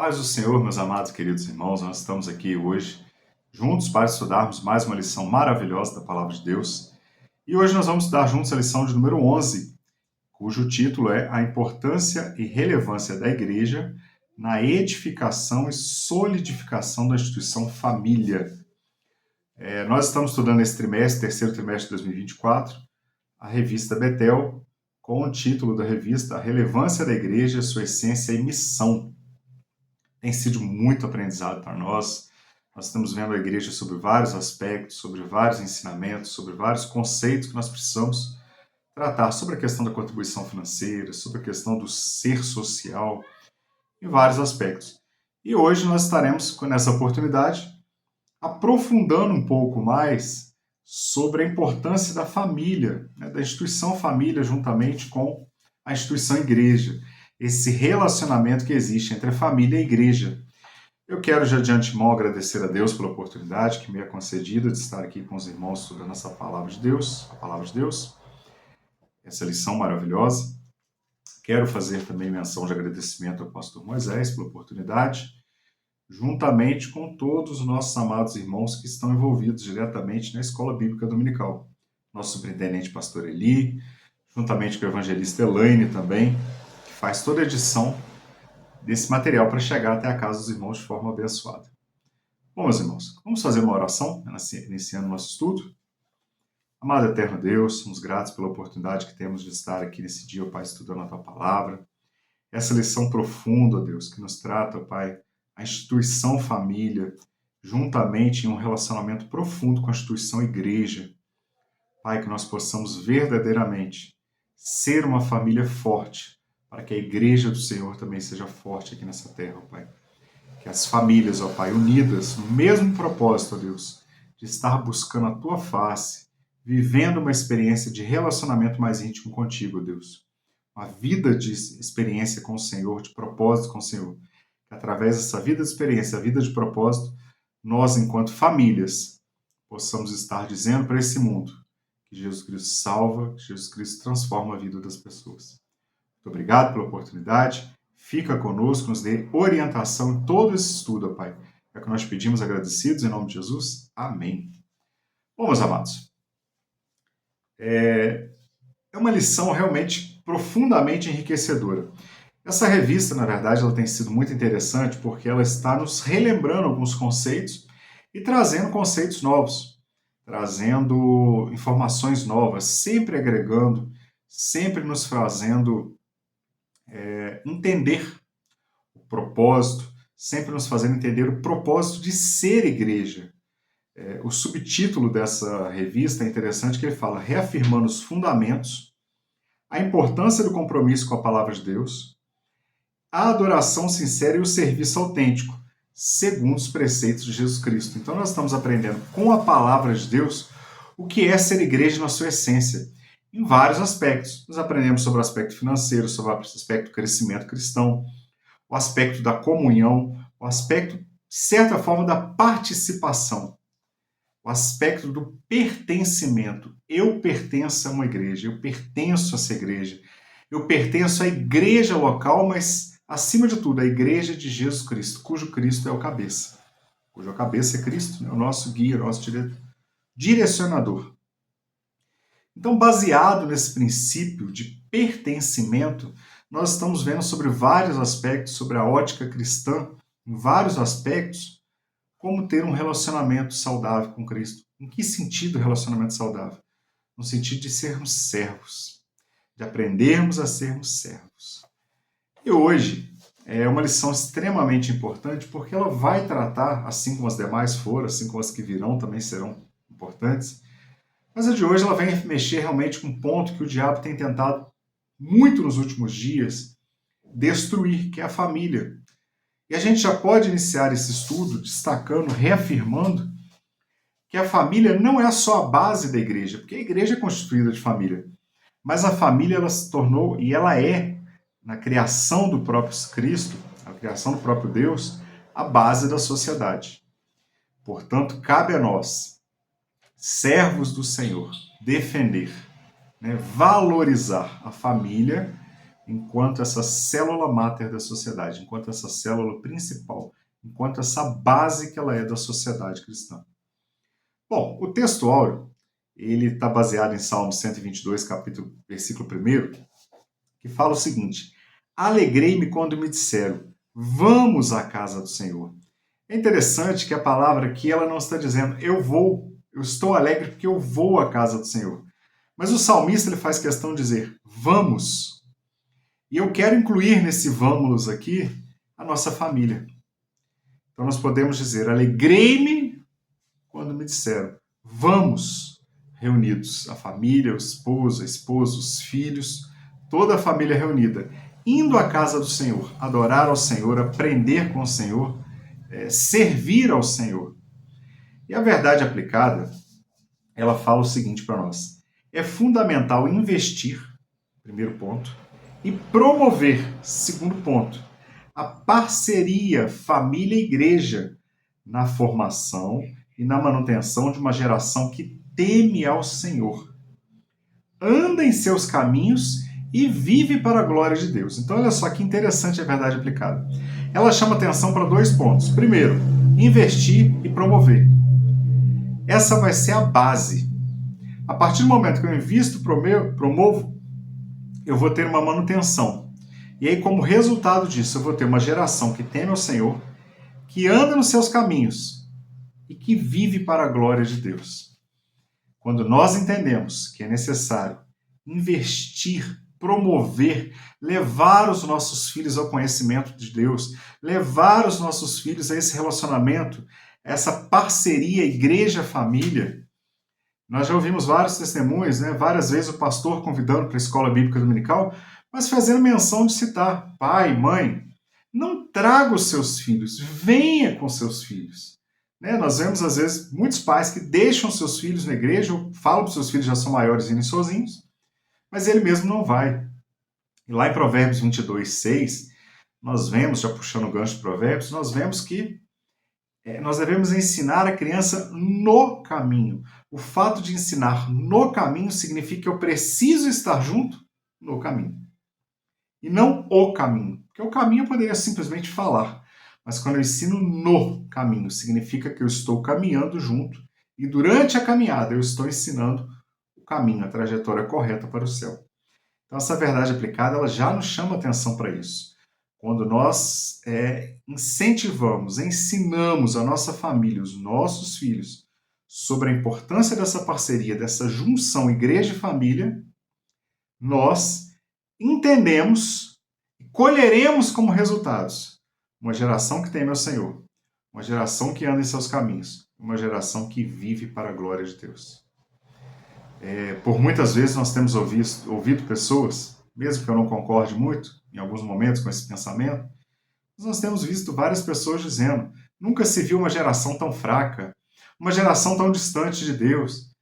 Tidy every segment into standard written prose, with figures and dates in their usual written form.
Paz do Senhor, meus amados queridos irmãos, nós estamos aqui hoje juntos para estudarmos mais uma lição maravilhosa da Palavra de Deus. E hoje nós vamos estudar juntos a lição de número 11, cujo título é A Importância e Relevância da Igreja na Edificação e Solidificação da Instituição Família. Nós estamos estudando esse trimestre, terceiro trimestre de 2024, a revista Betel, com o título da revista A Relevância da Igreja, Sua Essência e Missão. Tem sido muito aprendizado para nós. Nós estamos vendo a igreja sobre vários aspectos, sobre vários ensinamentos, sobre vários conceitos que nós precisamos tratar, sobre a questão da contribuição financeira, sobre a questão do ser social, em vários aspectos. E hoje nós estaremos, nessa oportunidade, aprofundando um pouco mais sobre a importância da família, da instituição família, juntamente com a instituição igreja. Esse relacionamento que existe entre a família e a igreja. Eu quero já de antemão agradecer a Deus pela oportunidade que me é concedida de estar aqui com os irmãos estudando essa palavra de Deus, a palavra de Deus, essa lição maravilhosa. Quero fazer também menção de agradecimento ao pastor Moisés pela oportunidade, juntamente com todos os nossos amados irmãos que estão envolvidos diretamente na Escola Bíblica Dominical. Nosso superintendente, pastor Eli, juntamente com o evangelista Elaine também, faz toda a edição desse material para chegar até a casa dos irmãos de forma abençoada. Bom, meus irmãos, vamos fazer uma oração, iniciando nosso estudo. Amado eterno Deus, somos gratos pela oportunidade que temos de estar aqui nesse dia, ó Pai, estudando a Tua Palavra. Essa lição profunda, ó Deus, que nos trata, ó Pai, a instituição família, juntamente em um relacionamento profundo com a instituição igreja. Pai, que nós possamos verdadeiramente ser uma família forte, para que a igreja do Senhor também seja forte aqui nessa terra, ó Pai. Que as famílias, ó Pai, unidas no mesmo propósito, ó Deus, de estar buscando a Tua face, vivendo uma experiência de relacionamento mais íntimo contigo, ó Deus. Uma vida de experiência com o Senhor, de propósito com o Senhor. Que através dessa vida de experiência, a vida de propósito, nós, enquanto famílias, possamos estar dizendo para esse mundo que Jesus Cristo salva, que Jesus Cristo transforma a vida das pessoas. Muito obrigado pela oportunidade. Fica conosco, nos dê orientação em todo esse estudo, Pai. É o que nós pedimos agradecidos em nome de Jesus. Amém. Bom, meus amados, é uma lição realmente profundamente enriquecedora. Essa revista, na verdade, ela tem sido muito interessante porque ela está nos relembrando alguns conceitos e trazendo conceitos novos, trazendo informações novas, sempre agregando, sempre nos fazendo entender o propósito, sempre nos fazendo entender o propósito de ser igreja. O subtítulo dessa revista é interessante, que ele fala reafirmando os fundamentos, a importância do compromisso com a palavra de Deus, a adoração sincera e o serviço autêntico, segundo os preceitos de Jesus Cristo. Então nós estamos aprendendo com a palavra de Deus o que é ser igreja na sua essência, em vários aspectos. Nós aprendemos sobre o aspecto financeiro, sobre o aspecto do crescimento cristão, o aspecto da comunhão, o aspecto, de certa forma, da participação, o aspecto do pertencimento. Eu pertenço a uma igreja, eu pertenço a essa igreja, eu pertenço à igreja local, mas, acima de tudo, à igreja de Jesus Cristo, cujo Cristo é o cabeça. Cuja cabeça é Cristo, né? O nosso guia, o nosso direcionador. Então, baseado nesse princípio de pertencimento, nós estamos vendo sobre vários aspectos, sobre a ótica cristã, em vários aspectos, como ter um relacionamento saudável com Cristo. Em que sentido relacionamento saudável? No sentido de sermos servos, de aprendermos a sermos servos. E hoje é uma lição extremamente importante porque ela vai tratar, assim como as demais foram, assim como as que virão também serão importantes, mas a de hoje ela vem mexer realmente com um ponto que o diabo tem tentado muito nos últimos dias destruir, que é a família. E a gente já pode iniciar esse estudo destacando, reafirmando que a família não é só a base da igreja, porque a igreja é constituída de família, mas a família ela se tornou, e ela é, na criação do próprio Cristo, a criação do próprio Deus, a base da sociedade. Portanto, cabe a nós, servos do Senhor, defender, valorizar a família enquanto essa célula máter da sociedade, enquanto essa célula principal, enquanto essa base que ela é da sociedade cristã. Bom, o texto áureo, ele está baseado em Salmo 122, versículo 1, que fala o seguinte: alegrei-me quando me disseram, vamos à casa do Senhor. É interessante que a palavra aqui, ela não está dizendo, eu estou alegre porque eu vou à casa do Senhor. Mas o salmista, ele faz questão de dizer, vamos. E eu quero incluir nesse vamos aqui a nossa família. Então nós podemos dizer, alegrei-me quando me disseram, vamos reunidos, a família, o esposo, a esposa, os filhos, toda a família reunida, indo à casa do Senhor, adorar ao Senhor, aprender com o Senhor, servir ao Senhor. E a verdade aplicada, ela fala o seguinte para nós: é fundamental investir, primeiro ponto, e promover, segundo ponto, a parceria família-igreja na formação e na manutenção de uma geração que teme ao Senhor, anda em seus caminhos e vive para a glória de Deus. Então, olha só que interessante a verdade aplicada. Ela chama atenção para dois pontos. Primeiro, investir e promover. Essa vai ser a base. A partir do momento que eu invisto, promovo, eu vou ter uma manutenção. E aí, como resultado disso, eu vou ter uma geração que teme ao Senhor, que anda nos seus caminhos e que vive para a glória de Deus. Quando nós entendemos que é necessário investir, promover, levar os nossos filhos ao conhecimento de Deus, levar os nossos filhos a esse relacionamento, essa parceria igreja-família. Nós já ouvimos vários testemunhos, várias vezes o pastor convidando para a escola bíblica dominical, mas fazendo menção de citar pai, mãe. Não traga os seus filhos, venha com seus filhos. Nós vemos, às vezes, muitos pais que deixam seus filhos na igreja, ou falam para os seus filhos já são maiores irem sozinhos, mas ele mesmo não vai. E lá em Provérbios 22, 6, nós vemos, já puxando o gancho de Provérbios, nós vemos que nós devemos ensinar a criança no caminho. O fato de ensinar no caminho significa que eu preciso estar junto no caminho. E não o caminho. Porque o caminho eu poderia simplesmente falar. Mas quando eu ensino no caminho, significa que eu estou caminhando junto. E durante a caminhada eu estou ensinando o caminho, a trajetória correta para o céu. Então essa verdade aplicada, ela já nos chama atenção para isso. Quando nós incentivamos, ensinamos a nossa família, os nossos filhos, sobre a importância dessa parceria, dessa junção igreja e família, nós entendemos e colheremos como resultados uma geração que teme ao Senhor, uma geração que anda em seus caminhos, uma geração que vive para a glória de Deus. Por muitas vezes nós temos ouvido pessoas, mesmo que eu não concorde muito, em alguns momentos com esse pensamento, mas nós temos visto várias pessoas dizendo, nunca se viu uma geração tão fraca, uma geração tão distante de Deus.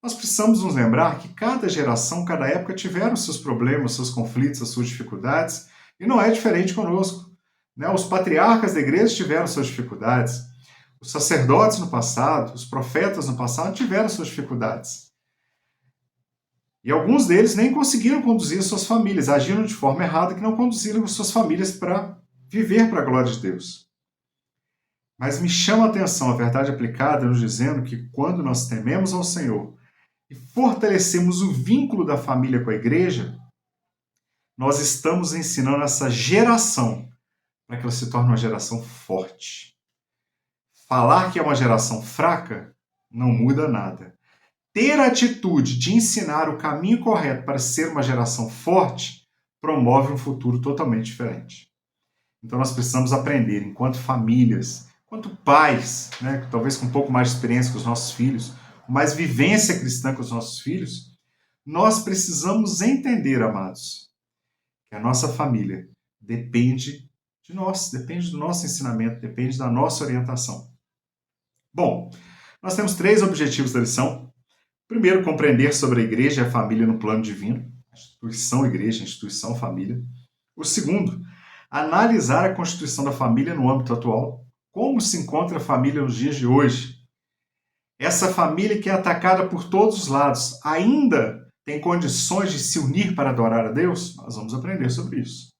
Nós precisamos nos lembrar que cada geração, cada época tiveram seus problemas, seus conflitos, as suas dificuldades, e não é diferente conosco. Os patriarcas da igreja tiveram suas dificuldades, os sacerdotes no passado, os profetas no passado tiveram suas dificuldades. E alguns deles nem conseguiram conduzir suas famílias, agiram de forma errada que não conduziram suas famílias para viver para a glória de Deus. Mas me chama a atenção a verdade aplicada nos dizendo que quando nós tememos ao Senhor e fortalecemos o vínculo da família com a igreja, nós estamos ensinando essa geração para que ela se torne uma geração forte. Falar que é uma geração fraca não muda nada. Ter a atitude de ensinar o caminho correto para ser uma geração forte promove um futuro totalmente diferente. Então nós precisamos aprender, enquanto famílias, enquanto pais, talvez com um pouco mais de experiência com os nossos filhos, com mais vivência cristã com os nossos filhos, nós precisamos entender, amados, que a nossa família depende de nós, depende do nosso ensinamento, depende da nossa orientação. Bom, nós temos 3 objetivos da lição. Primeiro, compreender sobre a igreja e a família no plano divino, a instituição igreja, a instituição família. O segundo, analisar a constituição da família no âmbito atual, como se encontra a família nos dias de hoje. Essa família que é atacada por todos os lados, ainda tem condições de se unir para adorar a Deus? Nós vamos aprender sobre isso.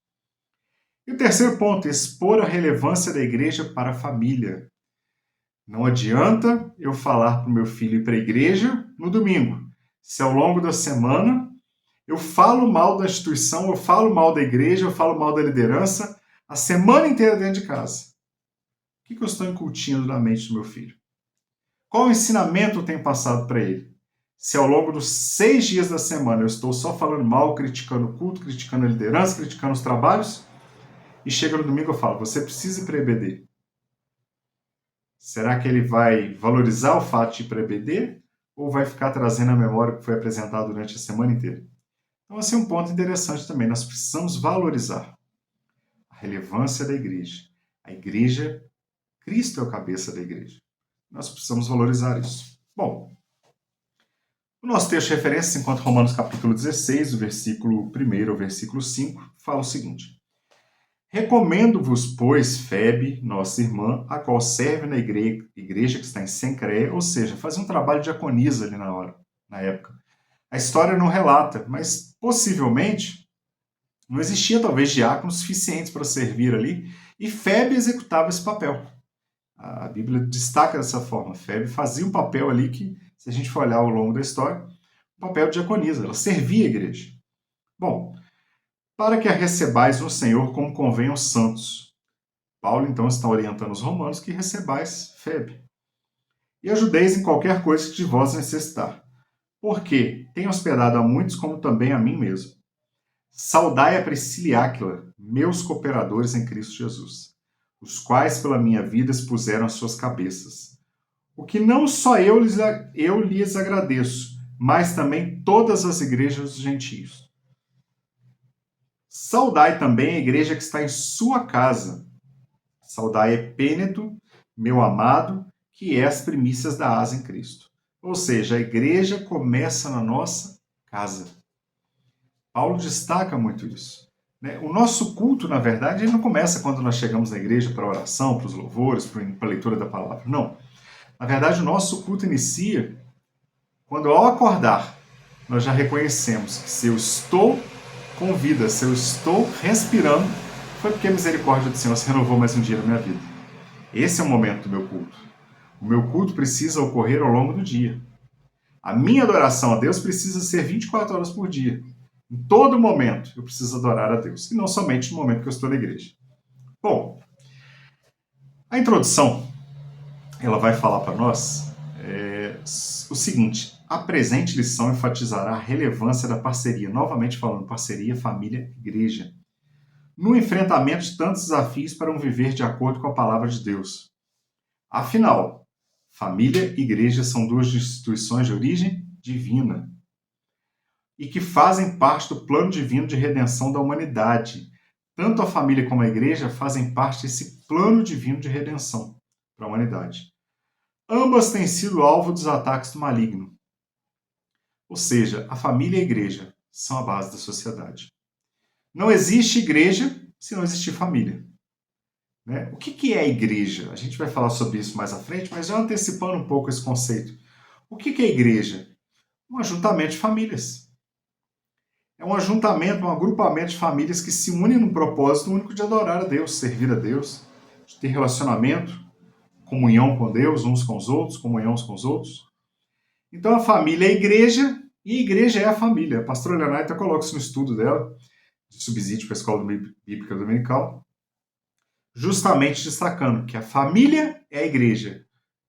E o terceiro ponto, expor a relevância da igreja para a família. Não adianta eu falar para o meu filho ir para a igreja no domingo, se ao longo da semana eu falo mal da instituição, eu falo mal da igreja, eu falo mal da liderança a semana inteira dentro de casa. O que eu estou incutindo na mente do meu filho? Qual ensinamento eu tenho passado para ele? Se ao longo dos 6 dias da semana eu estou só falando mal, criticando o culto, criticando a liderança, criticando os trabalhos, e chega no domingo eu falo, você precisa ir para EBD. Será que ele vai valorizar o fato de ir para EBD ou vai ficar trazendo a memória que foi apresentado durante a semana inteira? Então, esse é um ponto interessante também. Nós precisamos valorizar a relevância da igreja. A igreja, Cristo é o cabeça da igreja. Nós precisamos valorizar isso. Bom, o nosso texto de referência se encontra em Romanos capítulo 16, do versículo 1 ao versículo 5, fala o seguinte. Recomendo-vos, pois, Febe, nossa irmã, a qual serve na igreja que está em Cencreia, ou seja, faz um trabalho de diaconisa ali na época. A história não relata, mas possivelmente não existia talvez diáconos suficientes para servir ali, e Febe executava esse papel. A Bíblia destaca dessa forma. Febe fazia um papel ali que, se a gente for olhar ao longo da história, um papel de diaconisa, ela servia a igreja. Bom, para que a recebais no Senhor como convém aos santos. Paulo, então, está orientando os romanos que recebais Febe. E ajudeis em qualquer coisa que de vós necessitar. Porque tenho hospedado a muitos, como também a mim mesmo. Saudai a Priscila e Áquila, meus cooperadores em Cristo Jesus, os quais pela minha vida expuseram as suas cabeças. O que não só eu lhes agradeço, mas também todas as igrejas dos gentios. Saudai também a igreja que está em sua casa. Saudai Epêneto, meu amado, que é as primícias da asa em Cristo. Ou seja, a igreja começa na nossa casa. Paulo destaca muito isso. O nosso culto, na verdade, ele não começa quando nós chegamos na igreja para a oração, para os louvores, para a leitura da palavra. Não. Na verdade, o nosso culto inicia quando, ao acordar, nós já reconhecemos que se eu estou com vida, se eu estou respirando, foi porque a misericórdia do Senhor se renovou mais um dia na minha vida. Esse é o momento do meu culto. O meu culto precisa ocorrer ao longo do dia. A minha adoração a Deus precisa ser 24 horas por dia. Em todo momento eu preciso adorar a Deus. E não somente no momento que eu estou na igreja. Bom, a introdução, ela vai falar para nós o seguinte. A presente lição enfatizará a relevância da parceria. Novamente falando, parceria, família, igreja. No enfrentamento de tantos desafios para um viver de acordo com a palavra de Deus. Afinal, família e igreja são duas instituições de origem divina e que fazem parte do plano divino de redenção da humanidade. Tanto a família como a igreja fazem parte desse plano divino de redenção para a humanidade. Ambas têm sido alvo dos ataques do maligno. Ou seja, a família e a igreja são a base da sociedade. Não existe igreja se não existir família. O que é a igreja? A gente vai falar sobre isso mais à frente, mas já antecipando um pouco esse conceito. O que é a igreja? Um ajuntamento de famílias. É um ajuntamento, um agrupamento de famílias que se unem num propósito único de adorar a Deus, servir a Deus, de ter relacionamento, comunhão com Deus, uns com os outros, comunhão uns com os outros. Então a família é a igreja e a igreja é a família. A pastora Leonardo até coloca isso no estudo dela, de subsídio para a Escola Bíblica Dominical, justamente destacando que a família é a igreja.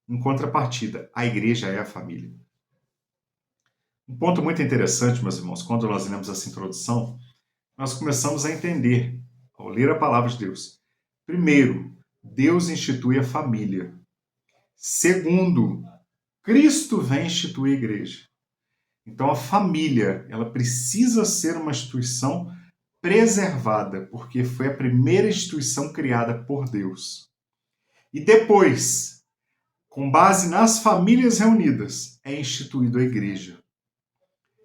Em contrapartida, a igreja é a família. Um ponto muito interessante, meus irmãos, quando nós lemos essa introdução, nós começamos a entender, ao ler a palavra de Deus. Primeiro, Deus institui a família. Segundo, Cristo vem instituir a igreja. Então a família, ela precisa ser uma instituição preservada, porque foi a primeira instituição criada por Deus. E depois, com base nas famílias reunidas, é instituída a igreja.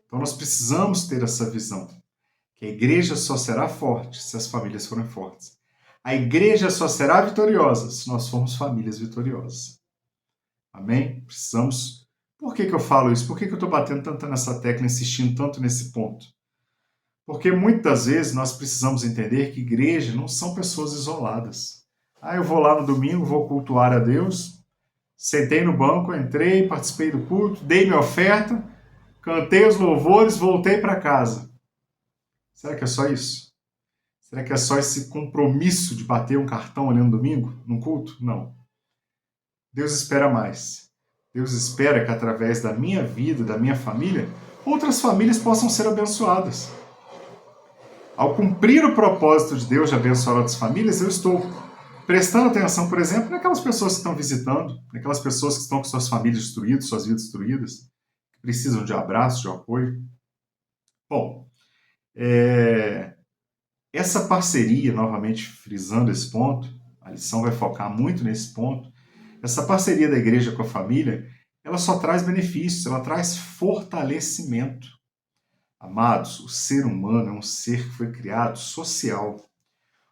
Então nós precisamos ter essa visão, que a igreja só será forte se as famílias forem fortes. A igreja só será vitoriosa se nós formos famílias vitoriosas. Amém? Precisamos Por que eu falo isso? Por que eu estou batendo tanto nessa tecla, insistindo tanto nesse ponto? Porque muitas vezes nós precisamos entender que igreja não são pessoas isoladas. Eu vou lá no domingo, vou cultuar a Deus, sentei no banco, entrei, participei do culto, dei minha oferta, cantei os louvores, voltei para casa. Será que é só isso? Será que é só esse compromisso de bater um cartão ali no domingo, num culto? Não. Deus espera mais. Deus espera que através da minha vida, da minha família, outras famílias possam ser abençoadas. Ao cumprir o propósito de Deus de abençoar outras famílias, eu estou prestando atenção, por exemplo, naquelas pessoas que estão visitando, naquelas pessoas que estão com suas famílias destruídas, suas vidas destruídas, que precisam de abraço, de apoio. Bom, essa parceria, novamente frisando esse ponto, a lição vai focar muito nesse ponto, essa parceria da igreja com a família, ela só traz benefícios, ela traz fortalecimento. Amados, o ser humano é um ser que foi criado social.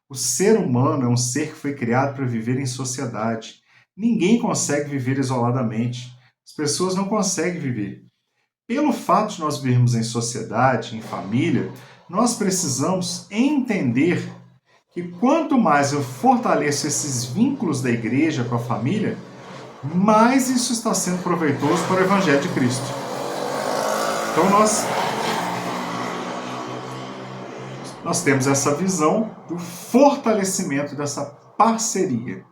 O ser humano é um ser que foi criado para viver em sociedade. Ninguém consegue viver isoladamente. As pessoas não conseguem viver. Pelo fato de nós vivermos em sociedade, em família, nós precisamos entender que quanto mais eu fortaleço esses vínculos da igreja com a família, mais isso está sendo proveitoso para o Evangelho de Cristo. Então nós temos essa visão do fortalecimento dessa parceria,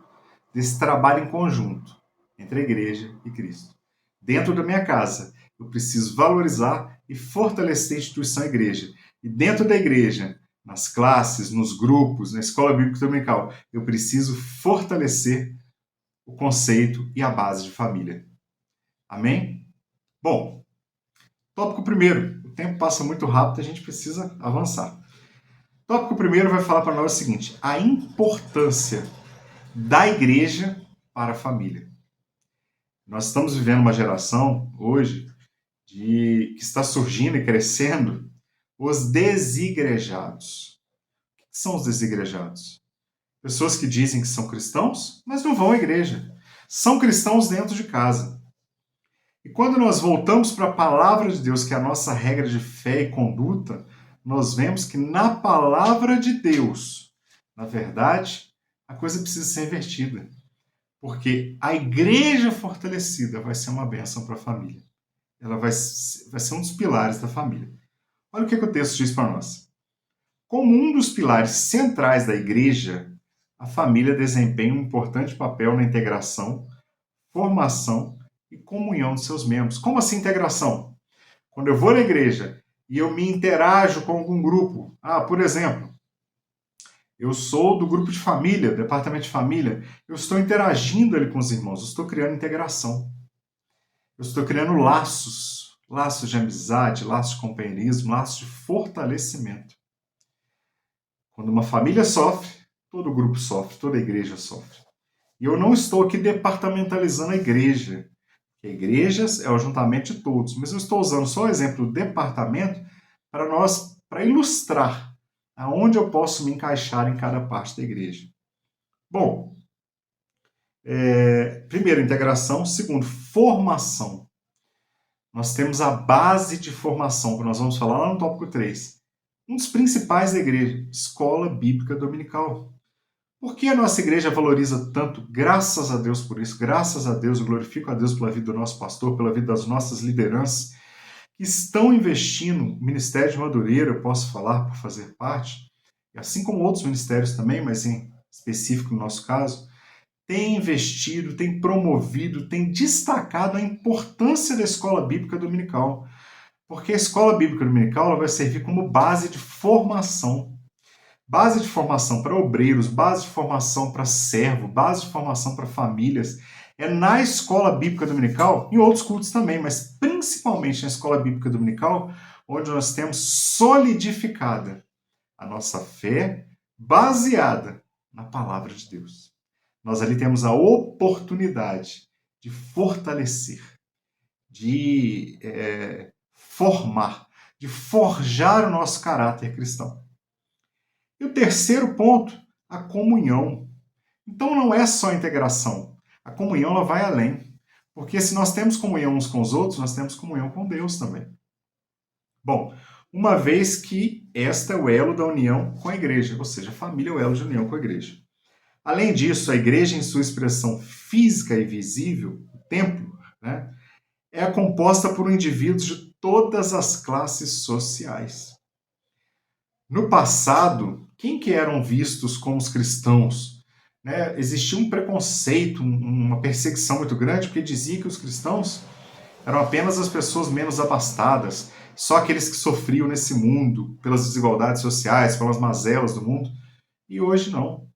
desse trabalho em conjunto entre a igreja e Cristo. Dentro da minha casa, eu preciso valorizar e fortalecer a instituição igreja. E dentro da igreja, nas classes, nos grupos, na escola bíblica dominical, eu preciso fortalecer o conceito e a base de família. Amém? Bom, tópico primeiro. O tempo passa muito rápido, a gente precisa avançar. Tópico primeiro vai falar para nós o seguinte: a importância da igreja para a família. Nós estamos vivendo uma geração hoje que está surgindo e crescendo os desigrejados. O que são os desigrejados? Pessoas que dizem que são cristãos, mas não vão à igreja. São cristãos dentro de casa. E quando nós voltamos para a palavra de Deus, que é a nossa regra de fé e conduta, nós vemos que na palavra de Deus, na verdade, a coisa precisa ser invertida. Porque a igreja fortalecida vai ser uma bênção para a família. Ela vai ser um dos pilares da família. Olha o que o texto diz para nós. Como um dos pilares centrais da igreja, a família desempenha um importante papel na integração, formação e comunhão de seus membros. Como assim integração? Quando eu vou na igreja e eu me interajo com algum grupo, por exemplo, eu sou do grupo de família, departamento de família, eu estou interagindo ali com os irmãos, eu estou criando integração. Eu estou criando laços de amizade, laços de companheirismo, laços de fortalecimento. Quando uma família sofre, todo grupo sofre, toda igreja sofre. E eu não estou aqui departamentalizando a igreja. A igreja é o juntamento de todos, mas eu estou usando só o exemplo do departamento para ilustrar aonde eu posso me encaixar em cada parte da igreja. Bom, primeiro, integração. Segundo, formação. Nós temos a base de formação, que nós vamos falar lá no tópico 3. Um dos principais da igreja, escola bíblica dominical. Por que a nossa igreja valoriza tanto? Graças a Deus por isso, graças a Deus, eu glorifico a Deus pela vida do nosso pastor, pela vida das nossas lideranças, que estão investindo, o Ministério de Madureira, eu posso falar por fazer parte, assim como outros ministérios também, mas em específico no nosso caso, tem investido, tem promovido, tem destacado a importância da escola bíblica dominical. Porque a escola bíblica dominical ela vai servir como base de formação. Base de formação para obreiros, base de formação para servo, base de formação para famílias. É na escola bíblica dominical, em outros cultos também, mas principalmente na escola bíblica dominical, onde nós temos solidificada a nossa fé baseada na palavra de Deus. Nós ali temos a oportunidade de fortalecer, de formar, de forjar o nosso caráter cristão. E o terceiro ponto, a comunhão. Então não é só a integração. A comunhão ela vai além. Porque se nós temos comunhão uns com os outros, nós temos comunhão com Deus também. Bom, uma vez que esta é o elo da união com a igreja, ou seja, a família é o elo de união com a igreja. Além disso, a igreja, em sua expressão física e visível, o templo, né, é composta por indivíduos de todas as classes sociais. No passado, quem que eram vistos como os cristãos? Né? Existia um preconceito, uma perseguição muito grande, porque dizia que os cristãos eram apenas as pessoas menos abastadas, só aqueles que sofriam nesse mundo, pelas desigualdades sociais, pelas mazelas do mundo. E hoje não.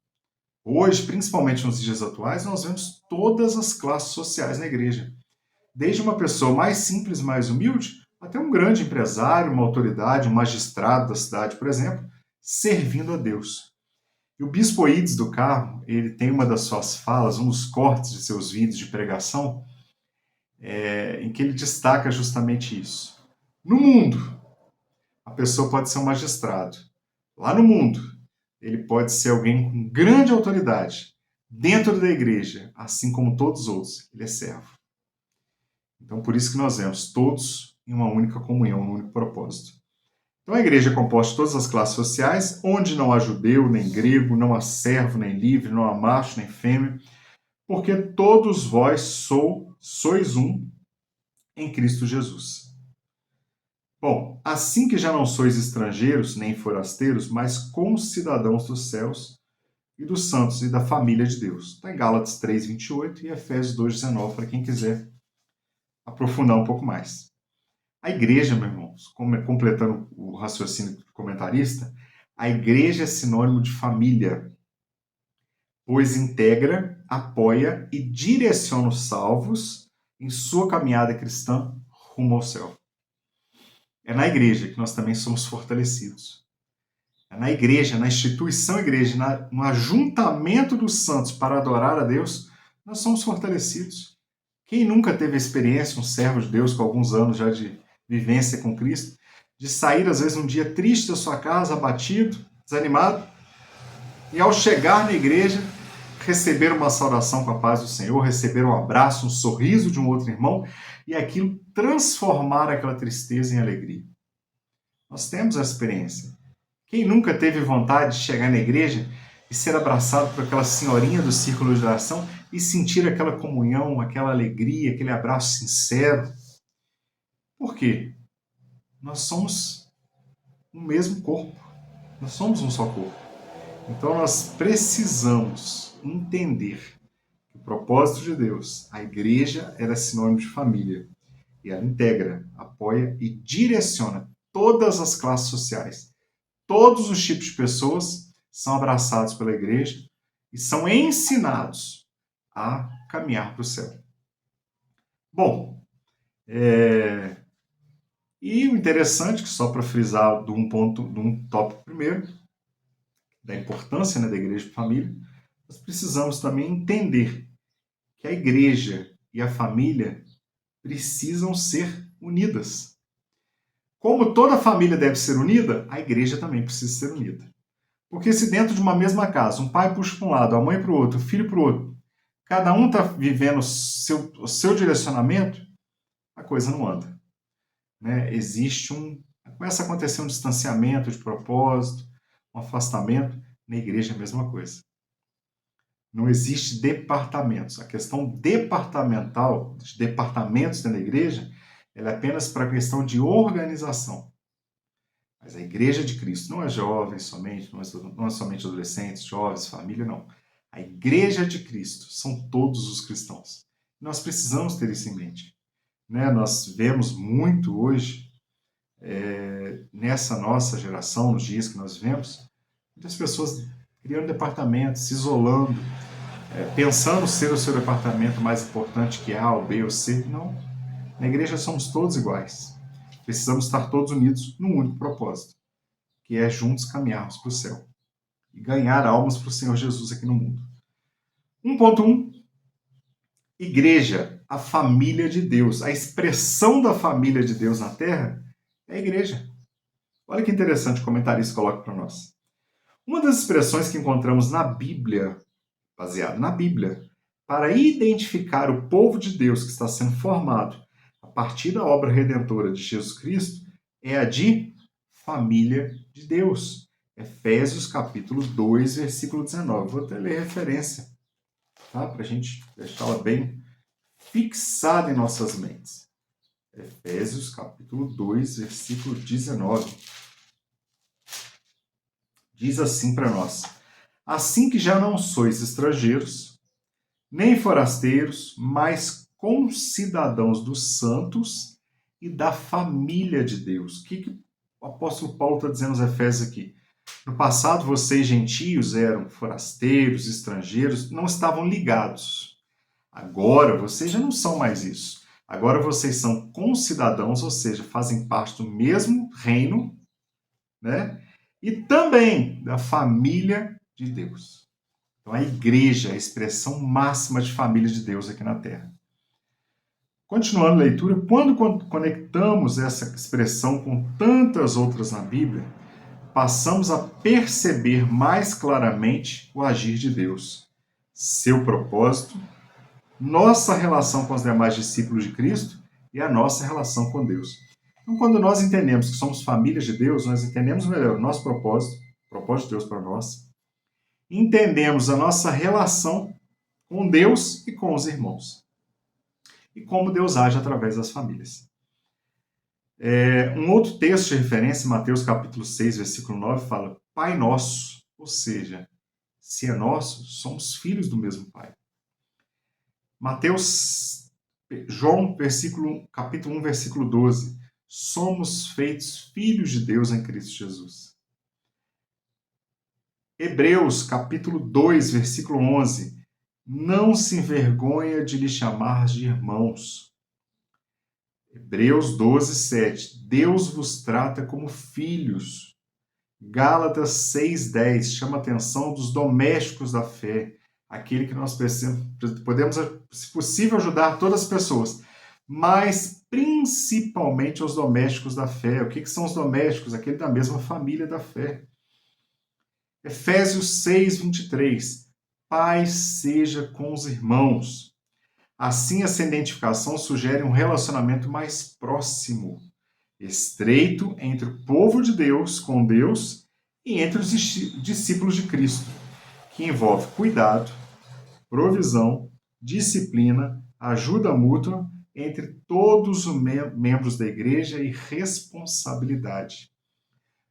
Hoje, principalmente nos dias atuais, nós vemos todas as classes sociais na igreja. Desde uma pessoa mais simples, mais humilde, até um grande empresário, uma autoridade, um magistrado da cidade, por exemplo, servindo a Deus. E o Bispo Euídice do Carmo, ele tem uma das suas falas, um dos cortes de seus vídeos de pregação, em que ele destaca justamente isso. No mundo, a pessoa pode ser um magistrado. Lá no mundo, ele pode ser alguém com grande autoridade. Dentro da igreja, assim como todos os outros, ele é servo. Então, por isso que nós vemos todos em uma única comunhão, num único propósito. Então, a igreja é composta de todas as classes sociais, onde não há judeu, nem grego, não há servo, nem livre, não há macho, nem fêmea, porque todos vós sois um em Cristo Jesus. Bom, assim que já não sois estrangeiros, nem forasteiros, mas concidadãos dos céus e dos santos e da família de Deus. Está em Gálatas 3:28 e Efésios 2:19, para quem quiser aprofundar um pouco mais. A igreja, meus irmãos, completando o raciocínio do comentarista, a igreja é sinônimo de família, pois integra, apoia e direciona os salvos em sua caminhada cristã rumo ao céu. É na igreja que nós também somos fortalecidos. É na igreja, na instituição igreja, no ajuntamento dos santos para adorar a Deus, nós somos fortalecidos. Quem nunca teve a experiência, um servo de Deus com alguns anos já de vivência com Cristo, de sair às vezes um dia triste da sua casa, abatido, desanimado, e ao chegar na igreja, receber uma saudação com a paz do Senhor, receber um abraço, um sorriso de um outro irmão, e aquilo transformar aquela tristeza em alegria. Nós temos essa experiência. Quem nunca teve vontade de chegar na igreja e ser abraçado por aquela senhorinha do círculo de oração e sentir aquela comunhão, aquela alegria, aquele abraço sincero? Por quê? Nós somos um mesmo corpo. Nós somos um só corpo. Então nós precisamos entender que o propósito de Deus, a igreja, era sinônimo de família. E ela integra, apoia e direciona todas as classes sociais. Todos os tipos de pessoas são abraçados pela igreja e são ensinados a caminhar para o céu. Bom, e o interessante, que só para frisar de um tópico primeiro, da importância, né, da igreja para a família, nós precisamos também entender que a igreja e a família precisam ser unidas. Como toda família deve ser unida, a igreja também precisa ser unida. Porque se dentro de uma mesma casa, um pai puxa para um lado, a mãe para o outro, o filho para o outro, cada um está vivendo o seu direcionamento, a coisa não anda. Né? Começa a acontecer um distanciamento de propósito, um afastamento. Na igreja é a mesma coisa. Não existe departamentos. A questão departamental, de departamentos dentro da igreja, ela é apenas para a questão de organização. Mas a igreja de Cristo não é jovens somente, não é somente adolescentes, jovens, família, não. A igreja de Cristo são todos os cristãos. Nós precisamos ter isso em mente. Né? Nós vemos muito hoje, nessa nossa geração, nos dias que nós vivemos, muitas pessoas criando departamentos, se isolando, pensando ser o seu departamento mais importante que A, ou B, ou C. Não. Na igreja somos todos iguais. Precisamos estar todos unidos num único propósito, que é juntos caminharmos para o céu e ganhar almas para o Senhor Jesus aqui no mundo. 1.1. Igreja, a família de Deus. A expressão da família de Deus na Terra é a igreja. Olha que interessante o comentarista coloca para nós. Uma das expressões que encontramos na Bíblia, baseada na Bíblia, para identificar o povo de Deus que está sendo formado a partir da obra redentora de Jesus Cristo é a de família de Deus. Efésios capítulo 2, versículo 19. Vou até ler a referência, tá? Para a gente deixá-la bem fixada em nossas mentes. Efésios capítulo 2, versículo 19. Diz assim para nós: assim que já não sois estrangeiros, nem forasteiros, mas concidadãos dos santos e da família de Deus. O que o apóstolo Paulo está dizendo aos Efésios aqui? No passado, vocês gentios eram forasteiros, estrangeiros, não estavam ligados. Agora, vocês já não são mais isso. Agora vocês são concidadãos, ou seja, fazem parte do mesmo reino, né? E também da família de Deus. Então, a igreja é a expressão máxima de família de Deus aqui na Terra. Continuando a leitura, quando conectamos essa expressão com tantas outras na Bíblia, passamos a perceber mais claramente o agir de Deus, seu propósito, nossa relação com os demais discípulos de Cristo e a nossa relação com Deus. Então, quando nós entendemos que somos famílias de Deus, nós entendemos melhor o nosso propósito, o propósito de Deus para nós, entendemos a nossa relação com Deus e com os irmãos. E como Deus age através das famílias. Um outro texto de referência, Mateus capítulo 6, versículo 9, fala: Pai nosso, ou seja, se é nosso, somos filhos do mesmo Pai. João capítulo 1, versículo 12, somos feitos filhos de Deus em Cristo Jesus. Hebreus capítulo 2, versículo 11, não se envergonha de lhe chamar de irmãos. Hebreus 12, 7. Deus vos trata como filhos. Gálatas 6, 10. Chama a atenção dos domésticos da fé. Aquele que nós podemos, se possível, ajudar todas as pessoas. Mas principalmente os domésticos da fé. O que são os domésticos? Aquele da mesma família da fé. Efésios 6, 23. Paz seja com os irmãos. Assim, essa identificação sugere um relacionamento mais próximo, estreito entre o povo de Deus com Deus e entre os discípulos de Cristo, que envolve cuidado, provisão, disciplina, ajuda mútua entre todos os membros da igreja e responsabilidade.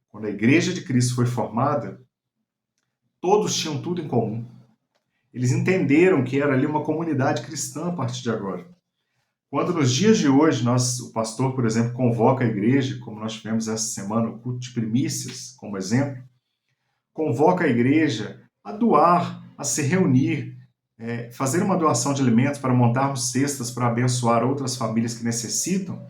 Quando a igreja de Cristo foi formada, todos tinham tudo em comum. Eles entenderam que era ali uma comunidade cristã a partir de agora. Quando nos dias de hoje, o pastor, por exemplo, convoca a igreja, como nós tivemos essa semana, o culto de primícias, como exemplo, convoca a igreja a doar, a se reunir, fazer uma doação de alimentos para montarmos cestas para abençoar outras famílias que necessitam.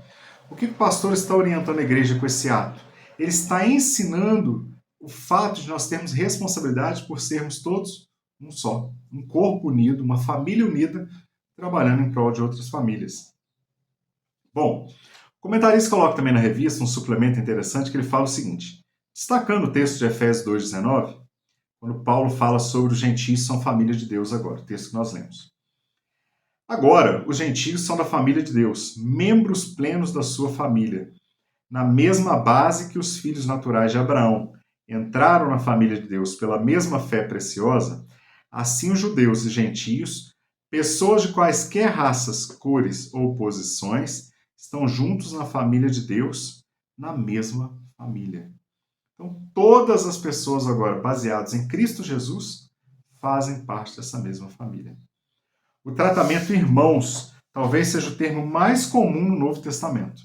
O que o pastor está orientando a igreja com esse ato? Ele está ensinando o fato de nós termos responsabilidade por sermos todos um só, um corpo unido, uma família unida, trabalhando em prol de outras famílias. Bom, o comentarista coloca também na revista um suplemento interessante que ele fala o seguinte, destacando o texto de Efésios 2,19, quando Paulo fala sobre os gentios são família de Deus agora, o texto que nós lemos. Agora, os gentios são da família de Deus, membros plenos da sua família, na mesma base que os filhos naturais de Abraão entraram na família de Deus pela mesma fé preciosa, assim os judeus e gentios, pessoas de quaisquer raças, cores ou posições, estão juntos na família de Deus, na mesma família. Então, todas as pessoas agora baseadas em Cristo Jesus fazem parte dessa mesma família. O tratamento irmãos talvez seja o termo mais comum no Novo Testamento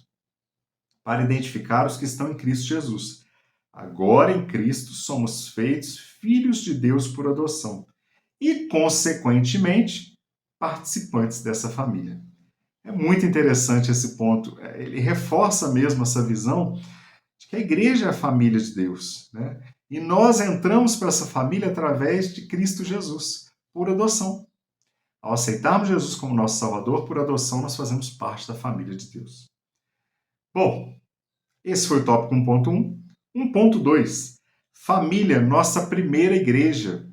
para identificar os que estão em Cristo Jesus. Agora em Cristo somos feitos filhos de Deus por adoção e, consequentemente, participantes dessa família. É muito interessante esse ponto. Ele reforça mesmo essa visão de que a igreja é a família de Deus, né? E nós entramos para essa família através de Cristo Jesus, por adoção. Ao aceitarmos Jesus como nosso Salvador, por adoção, nós fazemos parte da família de Deus. Bom, esse foi o tópico 1.1. 1.2. Família, nossa primeira igreja.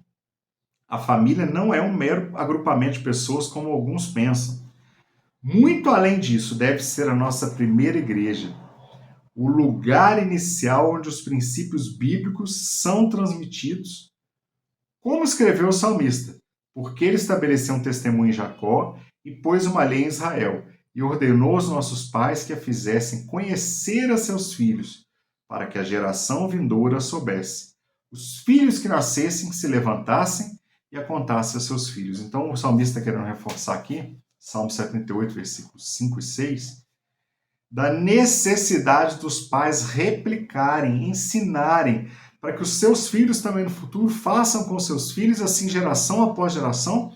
A família não é um mero agrupamento de pessoas como alguns pensam. Muito além disso, deve ser a nossa primeira igreja, o lugar inicial onde os princípios bíblicos são transmitidos. Como escreveu o salmista, porque ele estabeleceu um testemunho em Jacó e pôs uma lei em Israel, e ordenou aos nossos pais que a fizessem conhecer a seus filhos, para que a geração vindoura soubesse. Os filhos que nascessem, que se levantassem e a contassem a seus filhos. Então o salmista está querendo reforçar aqui, Salmo 78, versículos 5 e 6, da necessidade dos pais replicarem, ensinarem, para que os seus filhos também no futuro façam com seus filhos, assim geração após geração,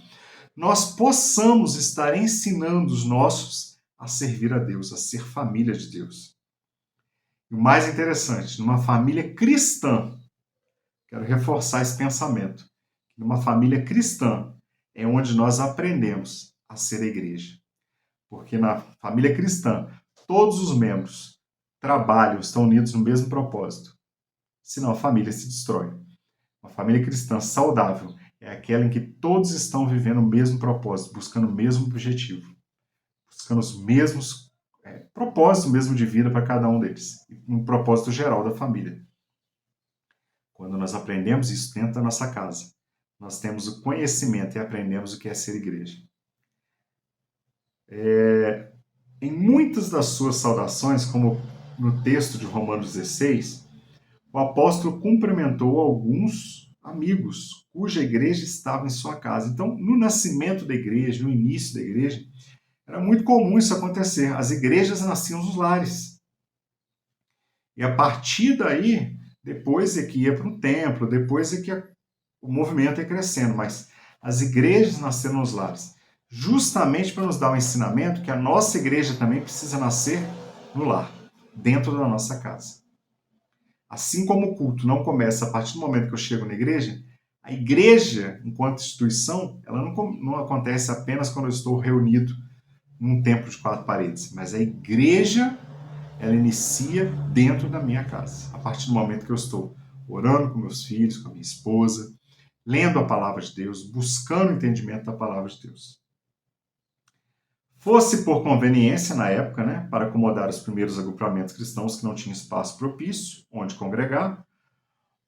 nós possamos estar ensinando os nossos a servir a Deus, a ser família de Deus. E o mais interessante, numa família cristã, quero reforçar esse pensamento, numa família cristã é onde nós aprendemos a ser a igreja. Porque na família cristã, todos os membros trabalham, estão unidos no mesmo propósito. Senão a família se destrói. Uma família cristã saudável é aquela em que todos estão vivendo o mesmo propósito, buscando o mesmo objetivo, buscando os mesmos propósitos mesmo de vida para cada um deles, um propósito geral da família. Quando nós aprendemos isso dentro da nossa casa, nós temos o conhecimento e aprendemos o que é ser igreja. Em muitas das suas saudações, como no texto de Romanos 16, o apóstolo cumprimentou alguns amigos cuja igreja estava em sua casa. Então, no nascimento da igreja, no início da igreja, era muito comum isso acontecer. As igrejas nasciam nos lares. E a partir daí, depois é que ia para um templo, depois é que o movimento ia crescendo. Mas as igrejas nasceram nos lares, justamente para nos dar o ensinamento que a nossa igreja também precisa nascer no lar, dentro da nossa casa. Assim como o culto não começa a partir do momento que eu chego na igreja, a igreja, enquanto instituição, ela não acontece apenas quando eu estou reunido num templo de 4 paredes, mas a igreja, ela inicia dentro da minha casa, a partir do momento que eu estou orando com meus filhos, com a minha esposa, lendo a palavra de Deus, buscando o entendimento da palavra de Deus. Fosse por conveniência na época, para acomodar os primeiros agrupamentos cristãos que não tinham espaço propício onde congregar,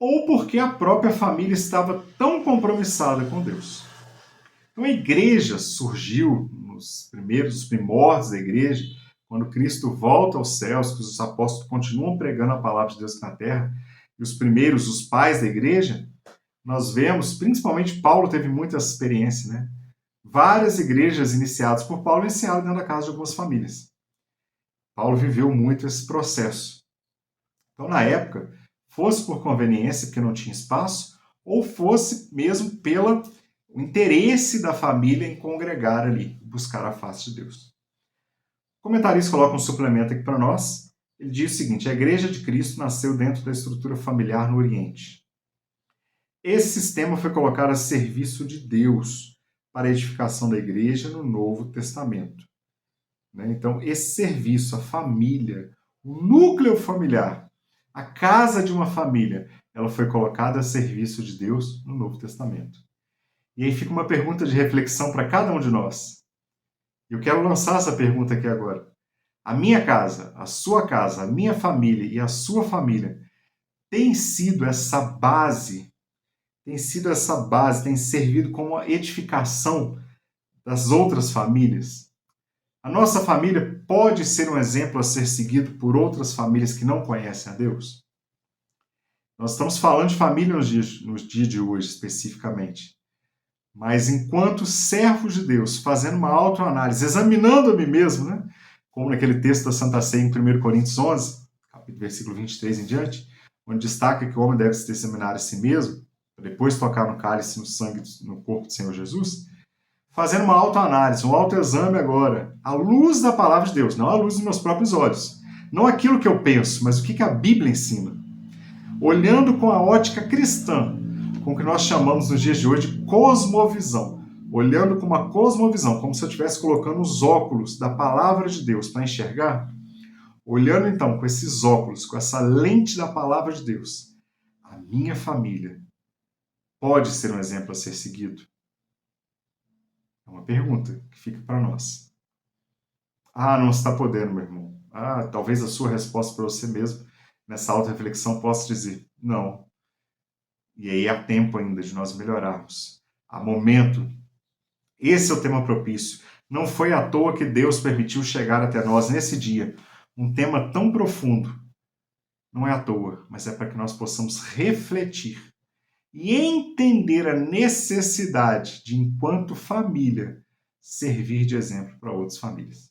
ou porque a própria família estava tão compromissada com Deus. Então a igreja surgiu nos os primórdios da igreja, quando Cristo volta aos céus, que os apóstolos continuam pregando a palavra de Deus na terra, e os primeiros, os pais da igreja, nós vemos, principalmente Paulo teve muita experiência, várias igrejas iniciadas por Paulo iniciaram dentro da casa de algumas famílias. Paulo viveu muito esse processo. Então, na época, fosse por conveniência, porque não tinha espaço, ou fosse mesmo pelo interesse da família em congregar ali, buscar a face de Deus. O comentarista coloca um suplemento aqui para nós. Ele diz o seguinte: a Igreja de Cristo nasceu dentro da estrutura familiar no Oriente. Esse sistema foi colocado a serviço de Deus para a edificação da igreja no Novo Testamento. Então, esse serviço, a família, o núcleo familiar, a casa de uma família, ela foi colocada a serviço de Deus no Novo Testamento. E aí fica uma pergunta de reflexão para cada um de nós. Eu quero lançar essa pergunta aqui agora. A minha casa, a minha família e a sua família tem sido essa base, tem servido como a edificação das outras famílias? A nossa família pode ser um exemplo a ser seguido por outras famílias que não conhecem a Deus? Nós estamos falando de família nos dias de hoje, especificamente. Mas enquanto servos de Deus, fazendo uma autoanálise, examinando a mim mesmo, como naquele texto da Santa Ceia em 1 Coríntios 11, versículo 23 em diante, onde destaca que o homem deve se examinar a si mesmo, para depois tocar no cálice, no sangue, no corpo do Senhor Jesus, fazendo uma autoanálise, um autoexame agora, à luz da palavra de Deus, não à luz dos meus próprios olhos. Não aquilo que eu penso, mas o que a Bíblia ensina. Olhando com a ótica cristã, com o que nós chamamos nos dias de hoje de cosmovisão. Olhando com uma cosmovisão, como se eu estivesse colocando os óculos da palavra de Deus para enxergar. Olhando então com esses óculos, com essa lente da palavra de Deus, a minha família pode ser um exemplo a ser seguido? É uma pergunta que fica para nós. Ah, não está podendo, meu irmão. Ah, talvez a sua resposta para você mesmo, nessa auto-reflexão, possa dizer, não. E aí há tempo ainda de nós melhorarmos. Há momento. Esse é o tema propício. Não foi à toa que Deus permitiu chegar até nós nesse dia. Um tema tão profundo. Não é à toa, mas é para que nós possamos refletir e entender a necessidade de, enquanto família, servir de exemplo para outras famílias.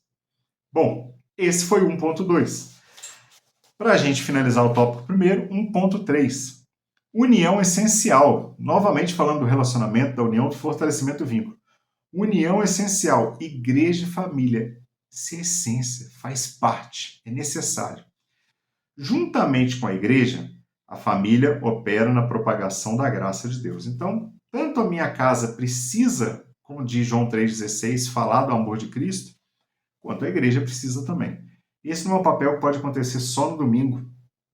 Bom, esse foi 1.2. Para a gente finalizar o tópico primeiro, 1.3. União essencial. Novamente falando do relacionamento, da união, do fortalecimento do vínculo. União essencial. Igreja e família. Isso é essência, faz parte, é necessário. Juntamente com a igreja, a família opera na propagação da graça de Deus. Então, tanto a minha casa precisa, como diz João 3,16, falar do amor de Cristo, quanto a igreja precisa também. Esse não é um papel que pode acontecer só no domingo,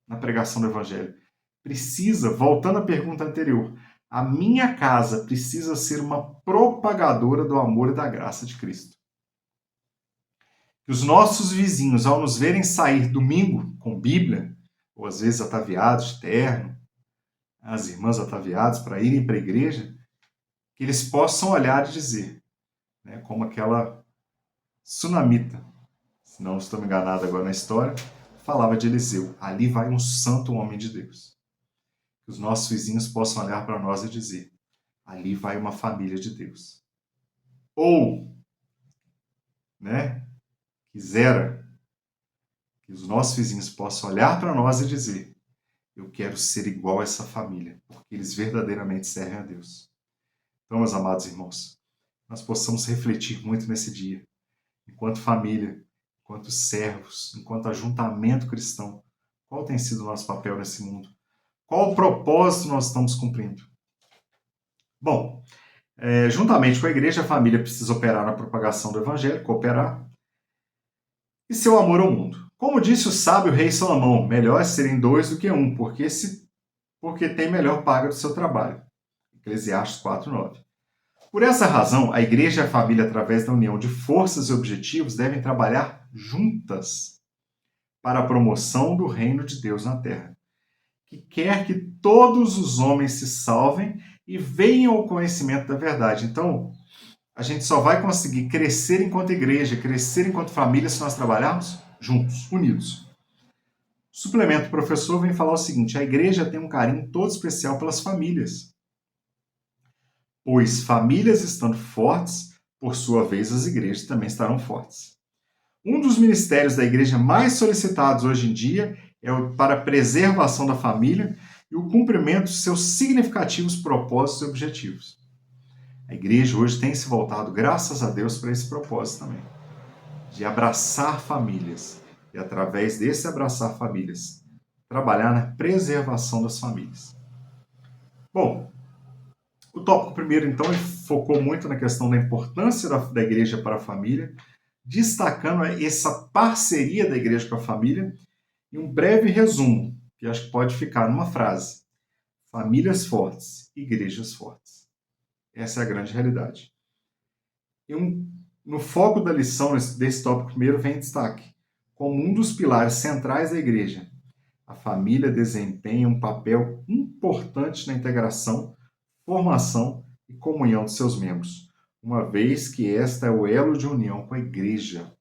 na pregação do Evangelho. Precisa, voltando à pergunta anterior, a minha casa precisa ser uma propagadora do amor e da graça de Cristo. Que os nossos vizinhos, ao nos verem sair domingo com Bíblia, ou às vezes ataviados de terno, as irmãs ataviadas para irem para a igreja, que eles possam olhar e dizer, né, como aquela sunamita, se não estou enganado agora na história, falava de Eliseu, ali vai um santo homem de Deus. Que os nossos vizinhos possam olhar para nós e dizer, ali vai uma família de Deus. Ou, né, quisera que os nossos vizinhos possam olhar para nós e dizer, eu quero ser igual a essa família, porque eles verdadeiramente servem a Deus. Então, meus amados irmãos, nós possamos refletir muito nesse dia, enquanto família, enquanto servos, enquanto ajuntamento cristão, qual tem sido o nosso papel nesse mundo? Qual o propósito nós estamos cumprindo? Bom, juntamente com a igreja, a família precisa operar na propagação do evangelho, cooperar, e seu amor ao mundo. Como disse o sábio rei Salomão, melhor é serem dois do que um, porque tem melhor paga do seu trabalho. Eclesiastes 4:9. Por essa razão, a igreja e a família, através da união de forças e objetivos, devem trabalhar juntas para a promoção do reino de Deus na terra, que quer que todos os homens se salvem e venham ao conhecimento da verdade. Então, a gente só vai conseguir crescer enquanto igreja, crescer enquanto família, se nós trabalharmos juntos, unidos. O suplemento professor vem falar o seguinte, a igreja tem um carinho todo especial pelas famílias, pois famílias estando fortes, por sua vez as igrejas também estarão fortes. Um dos ministérios da igreja mais solicitados hoje em dia é o para a preservação da família e o cumprimento de seus significativos propósitos e objetivos. A igreja hoje tem se voltado, graças a Deus, para esse propósito também, de abraçar famílias e, através desse abraçar famílias, trabalhar na preservação das famílias. Bom, o tópico primeiro, então, ele focou muito na questão da importância da igreja para a família, destacando essa parceria da igreja com a família, e um breve resumo, que acho que pode ficar numa frase: famílias fortes, igrejas fortes. Essa é a grande realidade. No foco da lição desse tópico primeiro vem destaque. Como um dos pilares centrais da igreja, a família desempenha um papel importante na integração, formação e comunhão de seus membros, uma vez que esta é o elo de união com a igreja.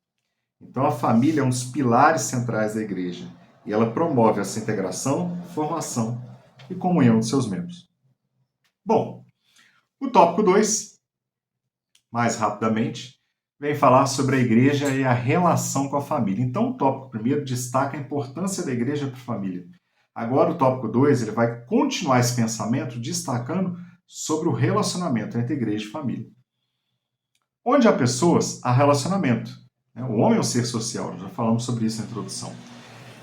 Então a família é um dos pilares centrais da igreja e ela promove essa integração, formação e comunhão de seus membros. Bom, o tópico 2, mais rapidamente, vem falar sobre a igreja e a relação com a família. Então, o tópico primeiro destaca a importância da igreja para a família. Agora, o tópico 2, ele vai continuar esse pensamento destacando sobre o relacionamento entre igreja e família. Onde há pessoas, há relacionamento. O homem é um ser social, já falamos sobre isso na introdução.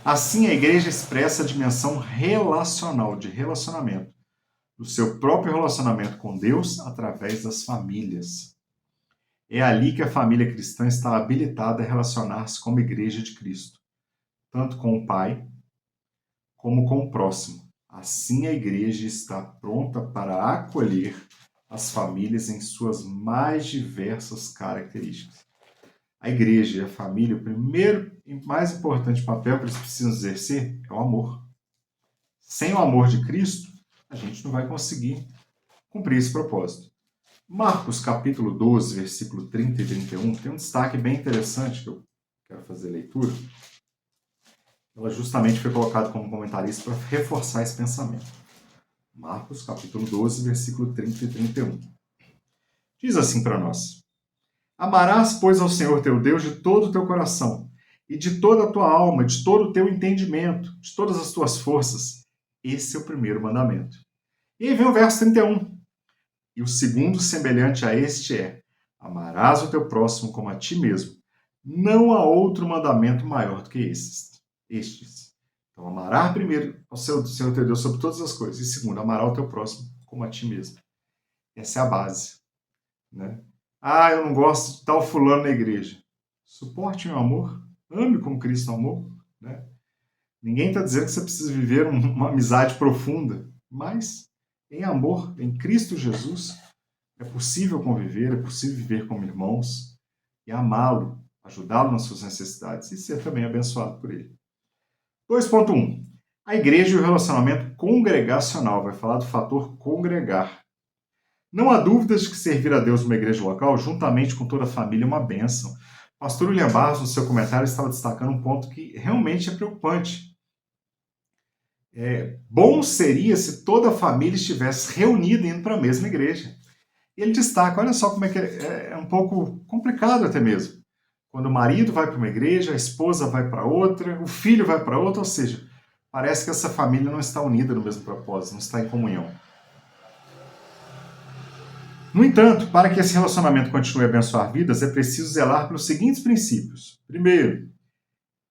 Assim, a igreja expressa a dimensão relacional, de relacionamento, do seu próprio relacionamento com Deus através das famílias. É ali que a família cristã está habilitada a relacionar-se como igreja de Cristo, tanto com o Pai como com o próximo. Assim a igreja está pronta para acolher as famílias em suas mais diversas características. A igreja e a família, o primeiro e mais importante papel que eles precisam exercer é o amor. Sem o amor de Cristo, a gente não vai conseguir cumprir esse propósito. Marcos capítulo 12, versículo 30 e 31, tem um destaque bem interessante que eu quero fazer leitura. Ela justamente foi colocada como comentarista para reforçar esse pensamento. Marcos capítulo 12, versículo 30 e 31. Diz assim para nós: Amarás, pois, ao Senhor teu Deus de todo o teu coração, e de toda a tua alma, de todo o teu entendimento, de todas as tuas forças. Esse é o primeiro mandamento. E aí vem o verso 31. E o segundo semelhante a este é: amarás o teu próximo como a ti mesmo. Não há outro mandamento maior do que estes. Então, amarás primeiro ao Senhor teu Deus sobre todas as coisas. E segundo, amarás o teu próximo como a ti mesmo. Essa é a base. Né? Ah, eu não gosto de tal fulano na igreja. Suporte meu amor. Ame como Cristo amou. Né? Ninguém está dizendo que você precisa viver uma amizade profunda, mas em amor, em Cristo Jesus, é possível conviver, é possível viver como irmãos e amá-lo, ajudá-lo nas suas necessidades e ser também abençoado por ele. 2.1. A igreja e o relacionamento congregacional. Vai falar do fator congregar. Não há dúvidas de que servir a Deus numa igreja local, juntamente com toda a família, é uma bênção. O pastor William Barros, no seu comentário, estava destacando um ponto que realmente é preocupante. Bom seria se toda a família estivesse reunida indo para a mesma igreja. E ele destaca, olha só como é que é um pouco complicado até mesmo. Quando o marido vai para uma igreja, a esposa vai para outra, o filho vai para outra, ou seja, parece que essa família não está unida no mesmo propósito, não está em comunhão. No entanto, para que esse relacionamento continue a abençoar vidas, é preciso zelar pelos seguintes princípios. Primeiro,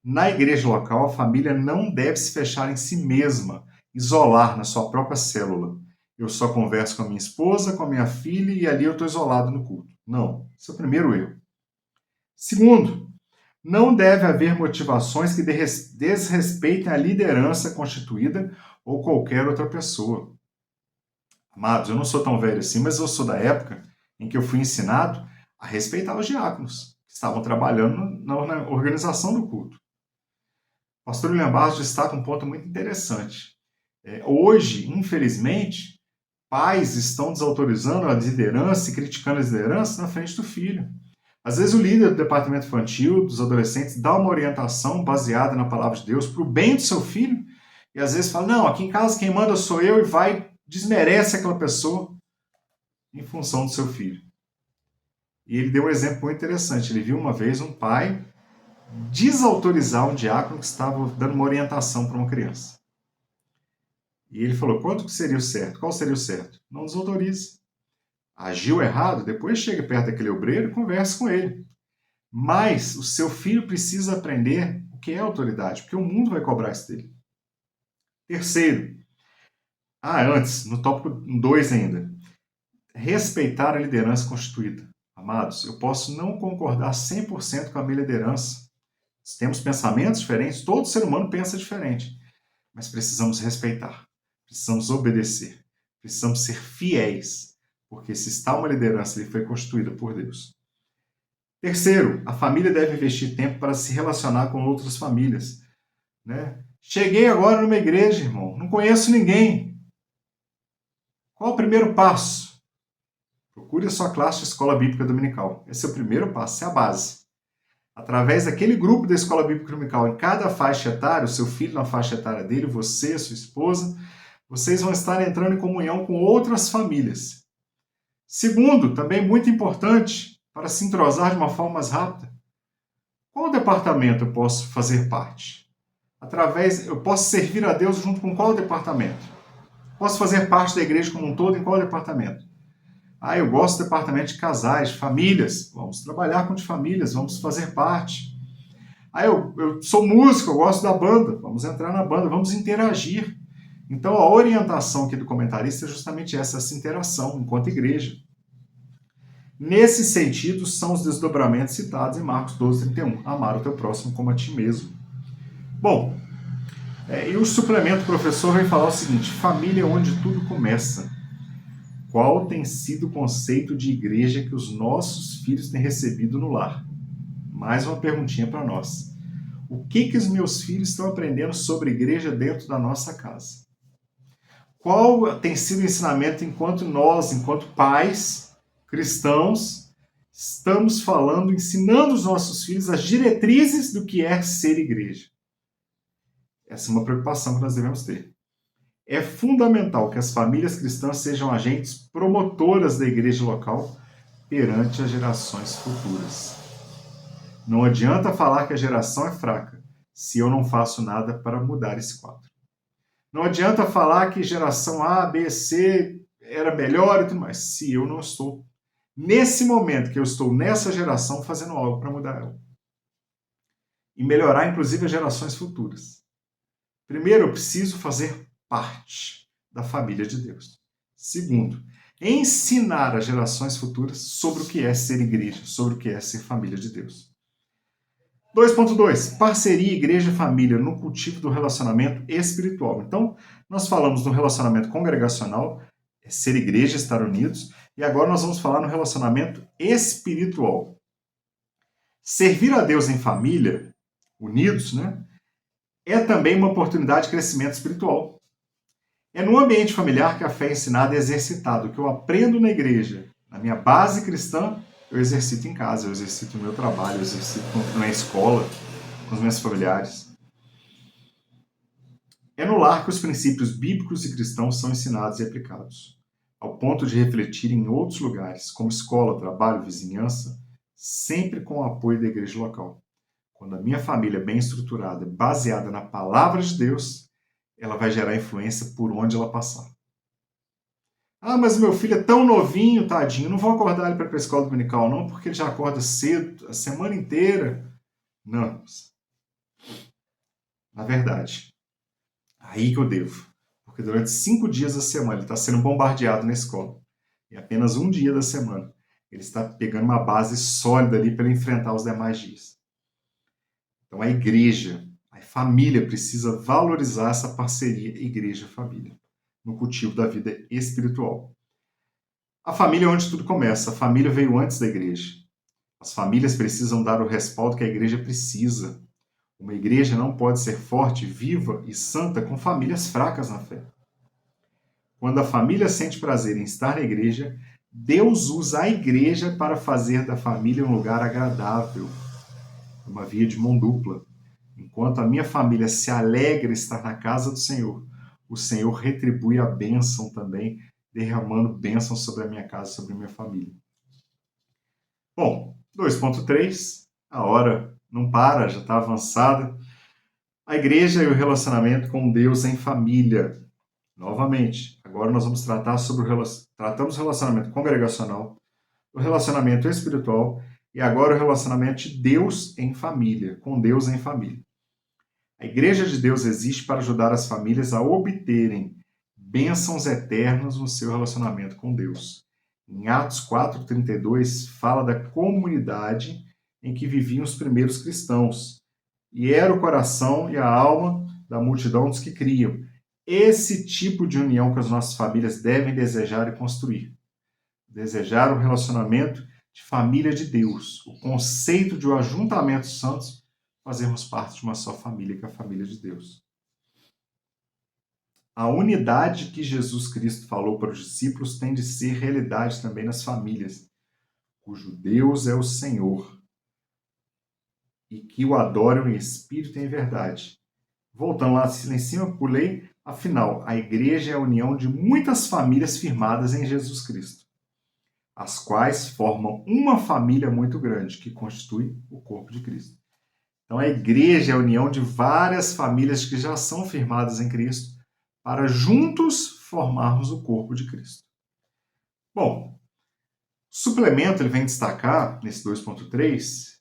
na igreja local, a família não deve se fechar em si mesma, isolar na sua própria célula. Eu só converso com a minha esposa, com a minha filha e ali eu estou isolado no culto. Não, esse é o primeiro erro. Segundo, não deve haver motivações que desrespeitem a liderança constituída ou qualquer outra pessoa. Amados, eu não sou tão velho assim, mas eu sou da época em que eu fui ensinado a respeitar os diáconos, que estavam trabalhando na organização do culto. O pastor William Barros destaca um ponto muito interessante. Hoje, infelizmente, pais estão desautorizando a liderança e criticando a liderança na frente do filho. Às vezes o líder do departamento infantil, dos adolescentes, dá uma orientação baseada na palavra de Deus para o bem do seu filho, e às vezes fala, não, aqui em casa quem manda sou eu, e vai, desmerece aquela pessoa em função do seu filho. E ele deu um exemplo muito interessante. Ele viu uma vez um pai desautorizar um diácono que estava dando uma orientação para uma criança. E ele falou, quanto que seria o certo? Qual seria o certo? Não desautorize. Agiu errado, depois chegue perto daquele obreiro e converse com ele. Mas o seu filho precisa aprender o que é autoridade, porque o mundo vai cobrar isso dele. Terceiro, antes, no tópico 2 ainda, respeitar a liderança constituída. Amados, eu posso não concordar 100% com a minha liderança. Temos pensamentos diferentes, todo ser humano pensa diferente, mas precisamos respeitar, precisamos obedecer, precisamos ser fiéis, porque se está uma liderança, ele foi constituída por Deus. Terceiro, a família deve investir tempo para se relacionar com outras famílias. Né? Cheguei agora numa igreja, irmão, não conheço ninguém. Qual o primeiro passo? Procure a sua classe de escola bíblica dominical. Esse é o primeiro passo, essa é a base. Através daquele grupo da escola bíblica dominical, em cada faixa etária, o seu filho na faixa etária dele, você, sua esposa, vocês vão estar entrando em comunhão com outras famílias. Segundo, também muito importante, para se entrosar de uma forma mais rápida, qual departamento eu posso fazer parte? Eu posso servir a Deus junto com qual departamento? Posso fazer parte da igreja como um todo em qual departamento? Eu gosto do departamento de casais, de famílias. Vamos trabalhar com de famílias, vamos fazer parte. Eu sou músico, eu gosto da banda. Vamos entrar na banda, vamos interagir. Então, a orientação aqui do comentarista é justamente essa interação enquanto igreja. Nesse sentido, são os desdobramentos citados em Marcos 12, 31. Amar o teu próximo como a ti mesmo. Bom, E o suplemento, o professor vem falar o seguinte: família é onde tudo começa. Qual tem sido o conceito de igreja que os nossos filhos têm recebido no lar? Mais uma perguntinha para nós. O que os meus filhos estão aprendendo sobre igreja dentro da nossa casa? Qual tem sido o ensinamento enquanto nós, enquanto pais cristãos, estamos falando, ensinando os nossos filhos as diretrizes do que é ser igreja? Essa é uma preocupação que nós devemos ter. É fundamental que as famílias cristãs sejam agentes promotoras da igreja local perante as gerações futuras. Não adianta falar que a geração é fraca se eu não faço nada para mudar esse quadro. Não adianta falar que geração A, B, C era melhor e tudo mais, se eu não estou, nesse momento que eu estou nessa geração, fazendo algo para mudar ela. E melhorar, inclusive, as gerações futuras. Primeiro, eu preciso fazer parte da família de Deus. Segundo, ensinar as gerações futuras sobre o que é ser igreja, sobre o que é ser família de Deus. 2.2. Parceria igreja e família no cultivo do relacionamento espiritual. Então, nós falamos no relacionamento congregacional, ser igreja, estar unidos, e agora nós vamos falar no relacionamento espiritual. Servir a Deus em família, unidos, né, é também uma oportunidade de crescimento espiritual. É no ambiente familiar que a fé é ensinada e exercitada. O que eu aprendo na igreja, na minha base cristã, eu exercito em casa, eu exercito no meu trabalho, eu exercito na minha escola, com os meus familiares. É no lar que os princípios bíblicos e cristãos são ensinados e aplicados, ao ponto de refletir em outros lugares, como escola, trabalho, vizinhança, sempre com o apoio da igreja local. Quando a minha família é bem estruturada, baseada na palavra de Deus, ela vai gerar influência por onde ela passar. Ah, mas meu filho é tão novinho, tadinho, não vou acordar ele para ir para a escola dominical não, porque ele já acorda cedo, a semana inteira. Não. Na verdade, aí que eu devo. Porque durante 5 dias da semana ele está sendo bombardeado na escola. E apenas um dia da semana ele está pegando uma base sólida ali para ele enfrentar os demais dias. Então a igreja, a família precisa valorizar essa parceria igreja-família no cultivo da vida espiritual. A família é onde tudo começa. A família veio antes da igreja. As famílias precisam dar o respaldo que a igreja precisa. Uma igreja não pode ser forte, viva e santa com famílias fracas na fé. Quando a família sente prazer em estar na igreja, Deus usa a igreja para fazer da família um lugar agradável. Uma via de mão dupla. Enquanto a minha família se alegra em estar na casa do Senhor, o Senhor retribui a bênção também, derramando bênção sobre a minha casa, sobre a minha família. Bom, 2.3, a hora não para, já está avançada. A igreja e o relacionamento com Deus em família. Novamente, agora nós vamos tratar sobre tratamos o relacionamento congregacional, o relacionamento espiritual e agora o relacionamento de Deus em família, com Deus em família. A Igreja de Deus existe para ajudar as famílias a obterem bênçãos eternas no seu relacionamento com Deus. Em Atos 4:32 fala da comunidade em que viviam os primeiros cristãos, e era o coração e a alma da multidão dos que criam. Esse tipo de união que as nossas famílias devem desejar e construir. Desejar um relacionamento de família de Deus, o conceito de um ajuntamento dos santos, fazermos parte de uma só família, que é a família de Deus. A unidade que Jesus Cristo falou para os discípulos tem de ser realidade também nas famílias, cujo Deus é o Senhor, e que o adoram em espírito e em verdade. Voltando lá em cima, pulei. Afinal, a igreja é a união de muitas famílias firmadas em Jesus Cristo, as quais formam uma família muito grande, que constitui o corpo de Cristo. Então, a igreja é a união de várias famílias que já são firmadas em Cristo, para juntos formarmos o corpo de Cristo. Bom, o suplemento ele vem destacar, nesse 2.3,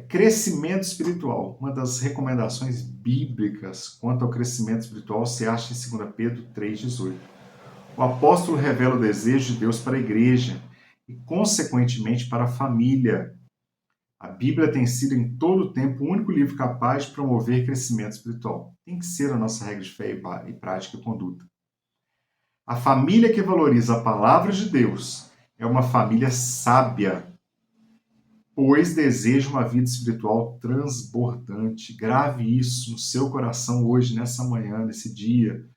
crescimento espiritual. Uma das recomendações bíblicas quanto ao crescimento espiritual se acha em 2 Pedro 3,18. O apóstolo revela o desejo de Deus para a igreja e, consequentemente, para a família. A Bíblia tem sido em todo o tempo o único livro capaz de promover crescimento espiritual. Tem que ser a nossa regra de fé e prática e conduta. A família que valoriza a palavra de Deus é uma família sábia, pois deseja uma vida espiritual transbordante. Grave isso no seu coração hoje, nessa manhã, nesse dia.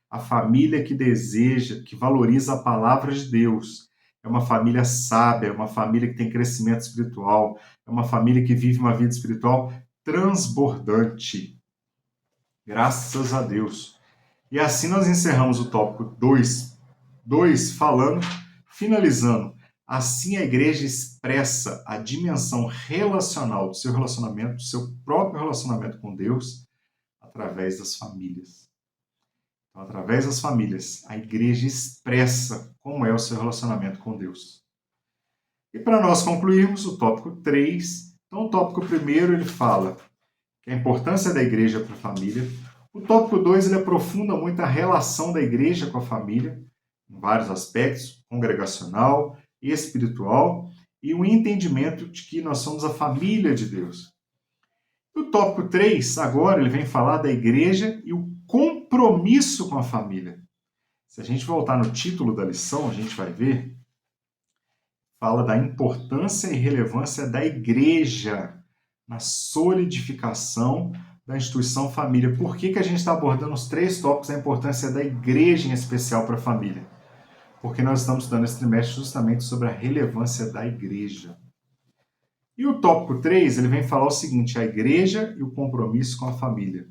A família que deseja, que valoriza a palavra de Deus, é uma família sábia, é uma família que tem crescimento espiritual, é uma família que vive uma vida espiritual transbordante. Graças a Deus. E assim nós encerramos o tópico 2 falando, finalizando. Assim a igreja expressa a dimensão relacional do seu relacionamento, do seu próprio relacionamento com Deus, através das famílias. Então, através das famílias, a igreja expressa como é o seu relacionamento com Deus. E para nós concluirmos o tópico 3, então o tópico 1 ele fala que a importância da igreja para a família. O tópico 2 ele aprofunda muito a relação da igreja com a família, em vários aspectos, congregacional, espiritual, e o entendimento de que nós somos a família de Deus. O tópico 3, agora, ele vem falar da igreja e o compromisso com a família. Se a gente voltar no título da lição, a gente vai ver, fala da importância e relevância da igreja na solidificação da instituição família. Por que a gente está abordando os 3 tópicos da importância da igreja em especial para a família? Porque nós estamos estudando esse trimestre justamente sobre a relevância da igreja. E o tópico 3, ele vem falar o seguinte, a igreja e o compromisso com a família.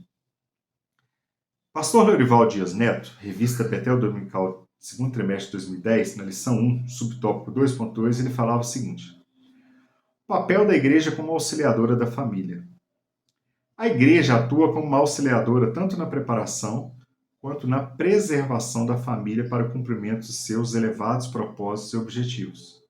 Pastor Lourival Dias Neto, revista Betel Dominical, segundo trimestre de 2010, na lição 1, subtópico 2.2, ele falava o seguinte, o papel da igreja como auxiliadora da família. A igreja atua como uma auxiliadora tanto na preparação quanto na preservação da família para o cumprimento de seus elevados propósitos e objetivos.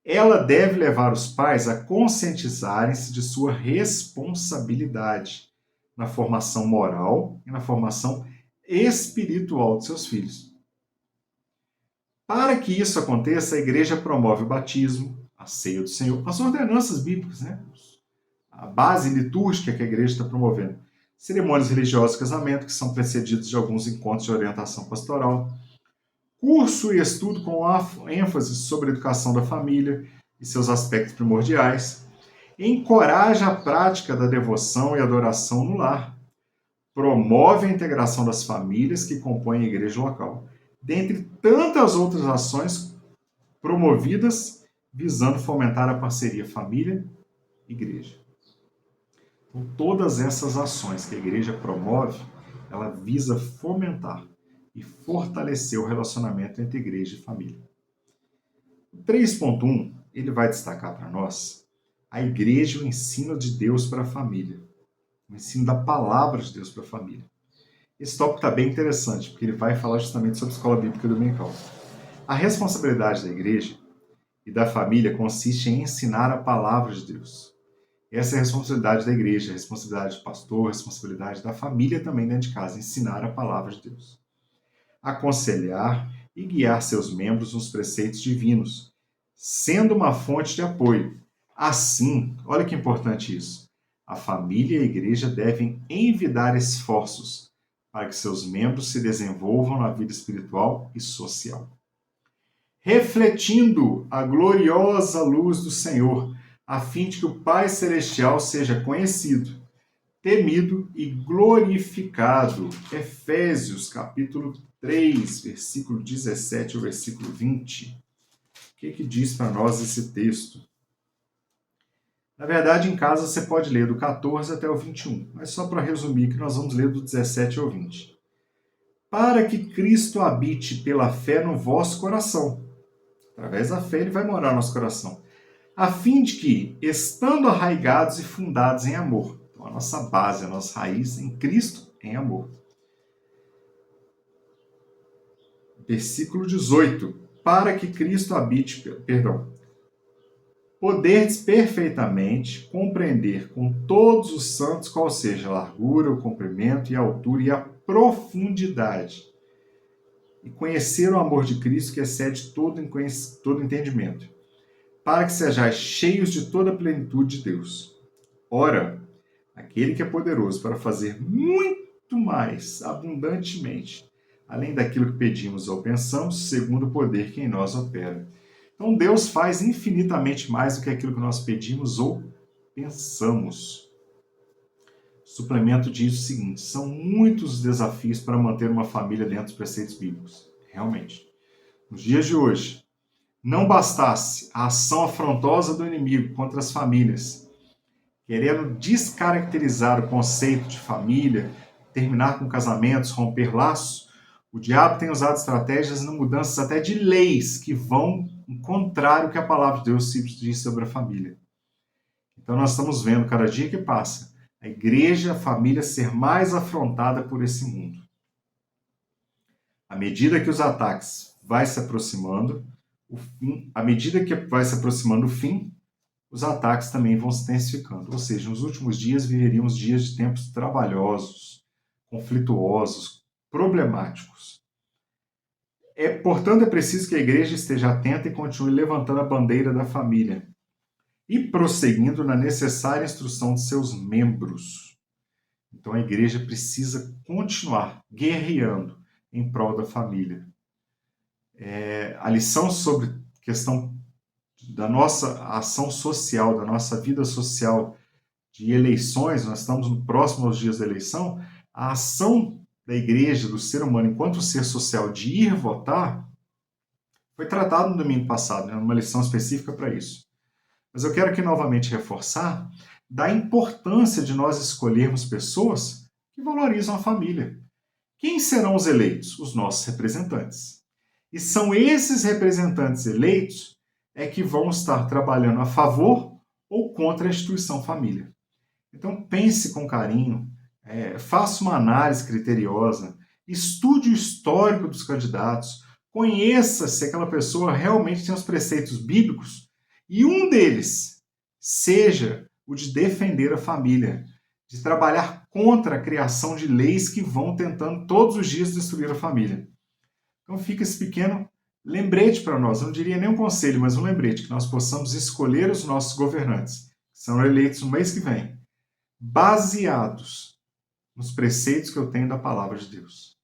Ela deve levar os pais a conscientizarem-se de sua responsabilidade na formação moral e na formação espiritual de seus filhos. Para que isso aconteça, a igreja promove o batismo, a ceia do Senhor, as ordenanças bíblicas, né? A base litúrgica que a igreja está promovendo. Cerimônias religiosas de casamento, que são precedidos de alguns encontros de orientação pastoral. Curso e estudo com ênfase sobre a educação da família e seus aspectos primordiais. Encoraja a prática da devoção e adoração no lar. Promove a integração das famílias que compõem a igreja local. Dentre tantas outras ações promovidas visando fomentar a parceria família-igreja. Então, todas essas ações que a igreja promove, ela visa fomentar e fortalecer o relacionamento entre igreja e família. O 3.1, ele vai destacar para nós a igreja e o ensino de Deus para a família. O ensino da palavra de Deus para a família. Esse tópico está bem interessante, porque ele vai falar justamente sobre a escola bíblica dominical. A responsabilidade da igreja e da família consiste em ensinar a palavra de Deus. Essa é a responsabilidade da igreja, a responsabilidade do pastor, a responsabilidade da família também dentro de casa, ensinar a palavra de Deus. Aconselhar e guiar seus membros nos preceitos divinos, sendo uma fonte de apoio. Assim, olha que importante isso, a família e a igreja devem envidar esforços para que seus membros se desenvolvam na vida espiritual e social. Refletindo a gloriosa luz do Senhor, a fim de que o Pai Celestial seja conhecido, temido e glorificado. Efésios, capítulo 3, versículo 17 ao versículo 20. O que diz para nós esse texto? Na verdade, em casa você pode ler do 14 até o 21, mas só para resumir que nós vamos ler do 17 ao 20. Para que Cristo habite pela fé no vosso coração. Através da fé ele vai morar no nosso coração. A fim de que, estando arraigados e fundados em amor, então a nossa base, a nossa raiz em Cristo, em amor. Versículo 18. Para que Cristo habite, poderdes perfeitamente compreender com todos os santos qual seja a largura, o comprimento e a altura e a profundidade, e conhecer o amor de Cristo que excede todo entendimento, para que sejais cheios de toda a plenitude de Deus. Ora, aquele que é poderoso para fazer muito mais abundantemente, além daquilo que pedimos ou pensamos, segundo o poder que em nós opera. Então Deus faz infinitamente mais do que aquilo que nós pedimos ou pensamos. O suplemento diz o seguinte: são muitos desafios para manter uma família dentro dos preceitos bíblicos. Realmente. Nos dias de hoje, não bastasse a ação afrontosa do inimigo contra as famílias, querendo descaracterizar o conceito de família, terminar com casamentos, romper laços, o diabo tem usado estratégias e mudanças até de leis que vão em contrário ao que a palavra de Deus diz sobre a família. Então nós estamos vendo, cada dia que passa, a igreja, a família ser mais afrontada por esse mundo. À medida que os ataques vai se aproximando, à medida que vai se aproximando o fim, os ataques também vão se intensificando. Ou seja, nos últimos dias viveríamos dias de tempos trabalhosos, conflituosos, problemáticos. Portanto, é preciso que a igreja esteja atenta e continue levantando a bandeira da família e prosseguindo na necessária instrução de seus membros. Então, a igreja precisa continuar guerreando em prol da família. A lição sobre questão da nossa ação social, da nossa vida social de eleições, nós estamos próximos aos dias da eleição, a ação da igreja, do ser humano, enquanto ser social, de ir votar, foi tratado no domingo passado, né, numa lição específica para isso. Mas eu quero aqui novamente reforçar da importância de nós escolhermos pessoas que valorizam a família. Quem serão os eleitos? Os nossos representantes. E são esses representantes eleitos que vão estar trabalhando a favor ou contra a instituição família. Então pense com carinho, faça uma análise criteriosa, estude o histórico dos candidatos, conheça se aquela pessoa realmente tem os preceitos bíblicos e um deles seja o de defender a família, de trabalhar contra a criação de leis que vão tentando todos os dias destruir a família. Então fica esse pequeno lembrete para nós, eu não diria nem um conselho, mas um lembrete, que nós possamos escolher os nossos governantes, que serão eleitos no mês que vem, baseados nos preceitos que eu tenho da palavra de Deus.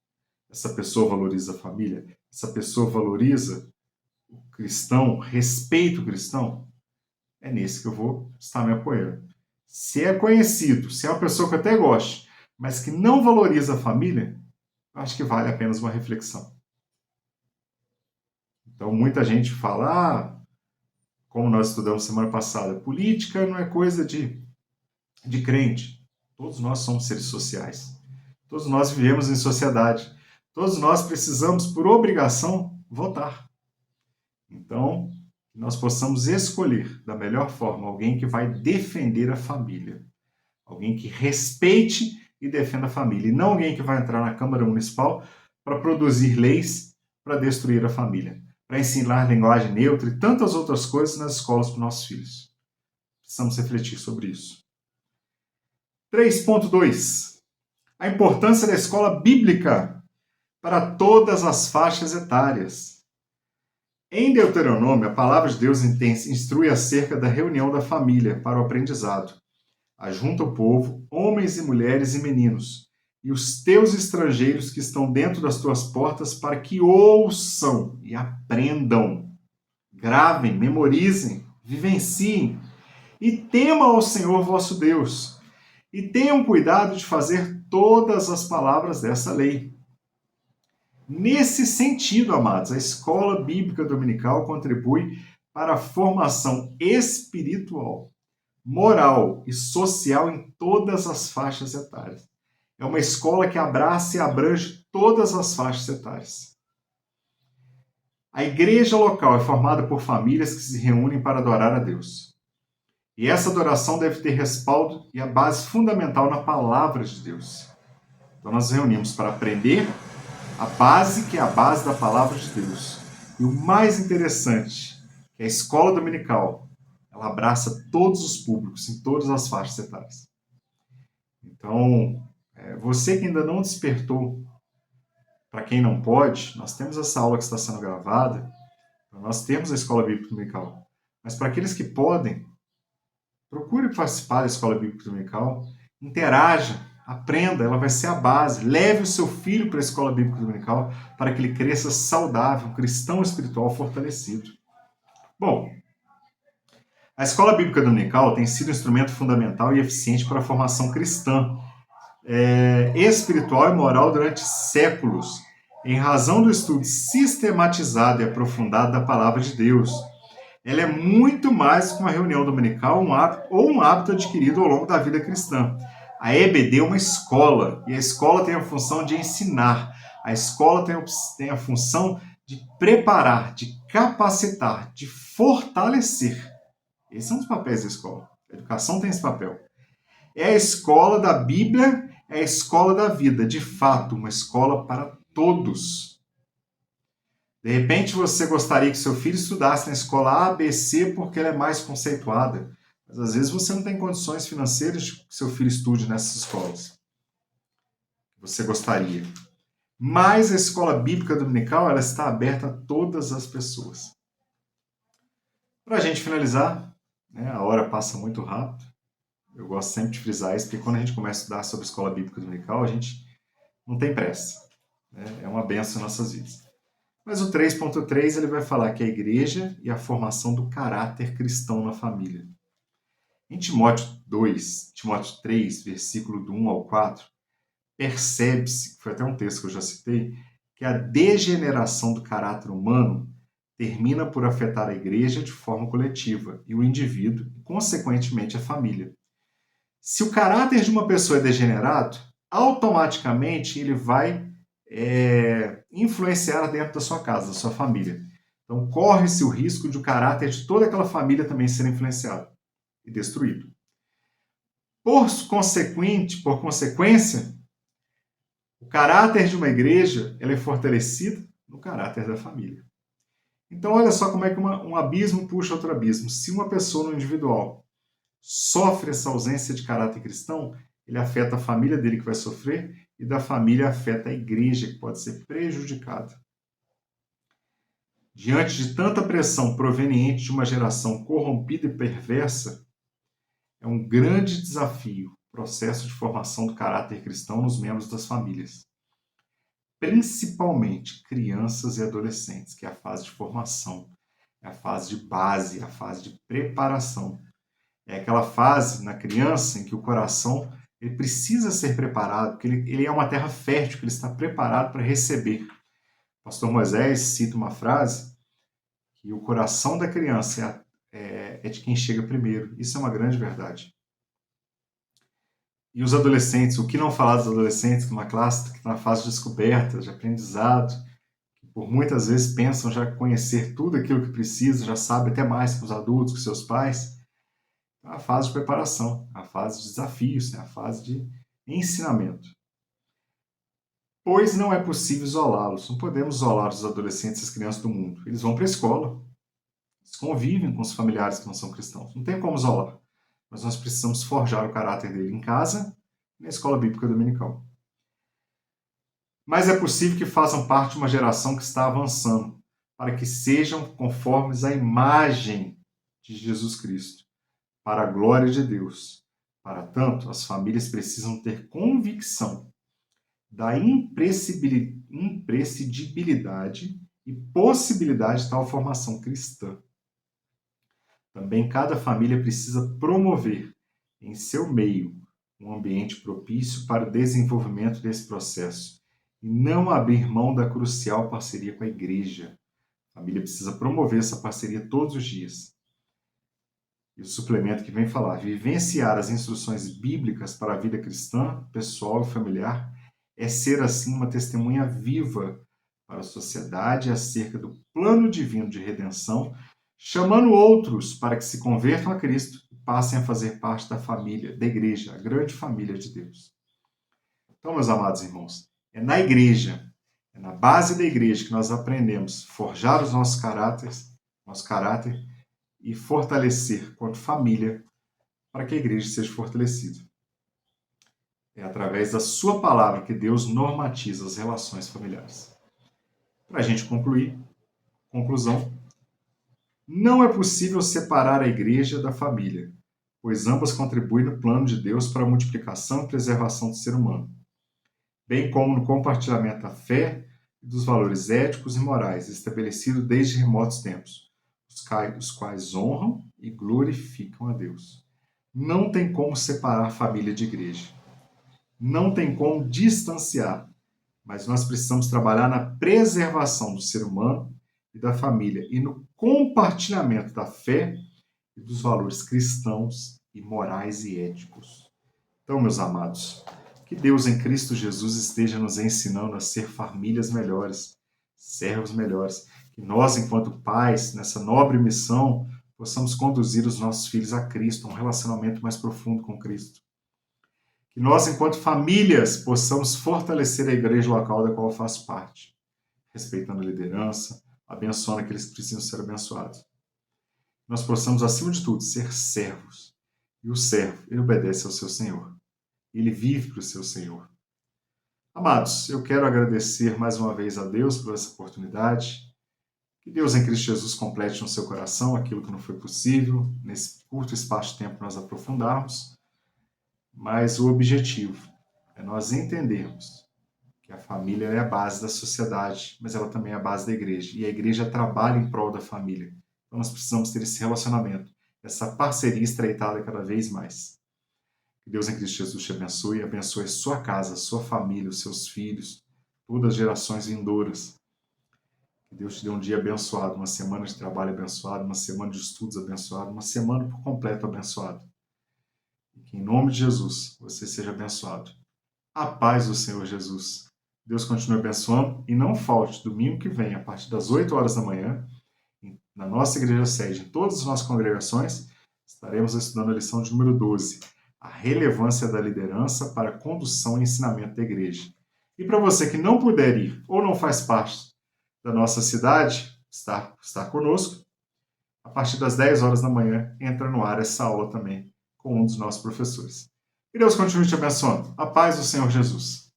Essa pessoa valoriza a família? Essa pessoa valoriza o cristão? Respeita o cristão? É nesse que eu vou estar me apoiando. Se é conhecido, se é uma pessoa que eu até gosto, mas que não valoriza a família, eu acho que vale apenas uma reflexão. Então, muita gente fala, como nós estudamos semana passada, política não é coisa de crente. Todos nós somos seres sociais. Todos nós vivemos em sociedade. Todos nós precisamos, por obrigação, votar. Então, nós possamos escolher da melhor forma alguém que vai defender a família. Alguém que respeite e defenda a família. E não alguém que vai entrar na Câmara Municipal para produzir leis para destruir a família. Para ensinar linguagem neutra e tantas outras coisas nas escolas para nossos filhos. Precisamos refletir sobre isso. 3.2. A importância da escola bíblica para todas as faixas etárias. Em Deuteronômio, a palavra de Deus instrui acerca da reunião da família para o aprendizado. Ajunta o povo, homens e mulheres e meninos, e os teus estrangeiros que estão dentro das tuas portas, para que ouçam e aprendam, gravem, memorizem, vivenciem, e temam ao Senhor vosso Deus, e tenham cuidado de fazer todas as palavras dessa lei. Nesse sentido, amados, a escola bíblica dominical contribui para a formação espiritual, moral e social em todas as faixas etárias. É uma escola que abraça e abrange todas as faixas etárias. A igreja local é formada por famílias que se reúnem para adorar a Deus. E essa adoração deve ter respaldo e a base fundamental na palavra de Deus. Então nós nos reunimos para aprender a base, que é a base da palavra de Deus. E o mais interessante, que a escola dominical, ela abraça todos os públicos, em todas as faixas etárias. Então, você que ainda não despertou, para quem não pode, nós temos essa aula que está sendo gravada, nós temos a escola bíblica dominical. Mas para aqueles que podem, procure participar da escola bíblica dominical, interaja, aprenda, ela vai ser a base. Leve o seu filho para a escola bíblica dominical para que ele cresça saudável, um cristão espiritual fortalecido. Bom, a escola bíblica dominical tem sido um instrumento fundamental e eficiente para a formação cristã, espiritual e moral durante séculos, em razão do estudo sistematizado e aprofundado da palavra de Deus. Ela é muito mais que uma reunião dominical ou um hábito adquirido ao longo da vida cristã. A EBD é uma escola, e a escola tem a função de ensinar. A escola tem a função de preparar, de capacitar, de fortalecer. Esses são os papéis da escola. A educação tem esse papel. É a escola da Bíblia, é a escola da vida. De fato, uma escola para todos. De repente, você gostaria que seu filho estudasse na escola ABC porque ela é mais conceituada. Mas às vezes você não tem condições financeiras de que seu filho estude nessas escolas. Você gostaria. Mas a escola bíblica dominical ela está aberta a todas as pessoas. Para a gente finalizar, a hora passa muito rápido. Eu gosto sempre de frisar isso, porque quando a gente começa a estudar sobre a escola bíblica dominical, a gente não tem pressa. É uma benção em nossas vidas. Mas o 3.3 ele vai falar que a igreja e a formação do caráter cristão na família. Em Timóteo 3, versículo do 1 ao 4, percebe-se, foi até um texto que eu já citei, que a degeneração do caráter humano termina por afetar a igreja de forma coletiva e o indivíduo, e consequentemente a família. Se o caráter de uma pessoa é degenerado, automaticamente ele vai influenciar dentro da sua casa, da sua família. Então corre-se o risco de o caráter de toda aquela família também ser influenciado e destruído. Por consequência, o caráter de uma igreja ele é fortalecido no caráter da família. Então olha só como é que um abismo puxa outro abismo. Se uma pessoa no individual sofre essa ausência de caráter cristão, ele afeta a família dele que vai sofrer e da família afeta a igreja que pode ser prejudicada. Diante de tanta pressão proveniente de uma geração corrompida e perversa, é um grande desafio o processo de formação do caráter cristão nos membros das famílias. Principalmente crianças e adolescentes, que é a fase de formação, é a fase de base, é a fase de preparação. É aquela fase na criança em que o coração ele precisa ser preparado, porque ele é uma terra fértil, que ele está preparado para receber. O pastor Moisés cita uma frase que o coração da criança é de quem chega primeiro. Isso é uma grande verdade. E os adolescentes, o que não falar dos adolescentes, que é uma classe que está na fase de descoberta, de aprendizado, que por muitas vezes pensam já conhecer tudo aquilo que precisa, já sabe até mais que os adultos, que seus pais. A fase de preparação, a fase de desafios, a fase de ensinamento. Pois não é possível isolá-los, não podemos isolar os adolescentes e as crianças do mundo. Eles vão para a escola, eles convivem com os familiares que não são cristãos, não tem como isolar. Mas nós precisamos forjar o caráter dele em casa e na escola bíblica dominical. Mas é possível que façam parte de uma geração que está avançando, para que sejam conformes à imagem de Jesus Cristo, para a glória de Deus. Para tanto, as famílias precisam ter convicção da imprescindibilidade e possibilidade de tal formação cristã. Também cada família precisa promover em seu meio um ambiente propício para o desenvolvimento desse processo e não abrir mão da crucial parceria com a igreja. A família precisa promover essa parceria todos os dias. E o suplemento que vem falar, vivenciar as instruções bíblicas para a vida cristã, pessoal e familiar, é ser assim uma testemunha viva para a sociedade acerca do plano divino de redenção, chamando outros para que se convertam a Cristo e passem a fazer parte da família, da igreja, a grande família de Deus. Então, meus amados irmãos, é na igreja, é na base da igreja que nós aprendemos a forjar os nosso caráter e fortalecer quanto família para que a igreja seja fortalecida. É através da sua palavra que Deus normatiza as relações familiares. Para a gente concluir, conclusão, Não é possível separar a igreja da família, pois ambas contribuem no plano de Deus para a multiplicação e preservação do ser humano, bem como no compartilhamento da fé e dos valores éticos e morais estabelecidos desde remotos tempos, os quais honram e glorificam a Deus. Não tem como separar família de igreja. Não tem como distanciar, mas nós precisamos trabalhar na preservação do ser humano e da família e no compartilhamento da fé e dos valores cristãos e morais e éticos. Então, meus amados, que Deus em Cristo Jesus esteja nos ensinando a ser famílias melhores, servos melhores, que nós, enquanto pais, nessa nobre missão, possamos conduzir os nossos filhos a Cristo, a um relacionamento mais profundo com Cristo. Que nós, enquanto famílias, possamos fortalecer a igreja local da qual eu faço parte, respeitando a liderança, abençoando aqueles que precisam ser abençoados. Nós possamos, acima de tudo, ser servos. E o servo, ele obedece ao seu Senhor. Ele vive para o seu Senhor. Amados, eu quero agradecer mais uma vez a Deus por essa oportunidade. Que Deus em Cristo Jesus complete no seu coração aquilo que não foi possível, nesse curto espaço de tempo nós aprofundarmos. Mas o objetivo é nós entendermos que a família é a base da sociedade, mas ela também é a base da igreja. E a igreja trabalha em prol da família. Então nós precisamos ter esse relacionamento, essa parceria estreitada cada vez mais. Que Deus em Cristo Jesus te abençoe, abençoe a sua casa, a sua família, os seus filhos, todas as gerações vindouras. Que Deus te dê um dia abençoado, uma semana de trabalho abençoado, uma semana de estudos abençoado, uma semana por completo abençoado. E que em nome de Jesus você seja abençoado. A paz do Senhor Jesus. Deus continue abençoando e não falte domingo que vem, a partir das 8 horas da manhã, na nossa igreja sede, em todas as nossas congregações, estaremos estudando a lição de número 12, a relevância da liderança para a condução e ensinamento da igreja. E para você que não puder ir ou não faz parte da nossa cidade, estar conosco, a partir das 10 horas da manhã, entra no ar essa aula também com um dos nossos professores. Que Deus continue te abençoando. A paz do Senhor Jesus.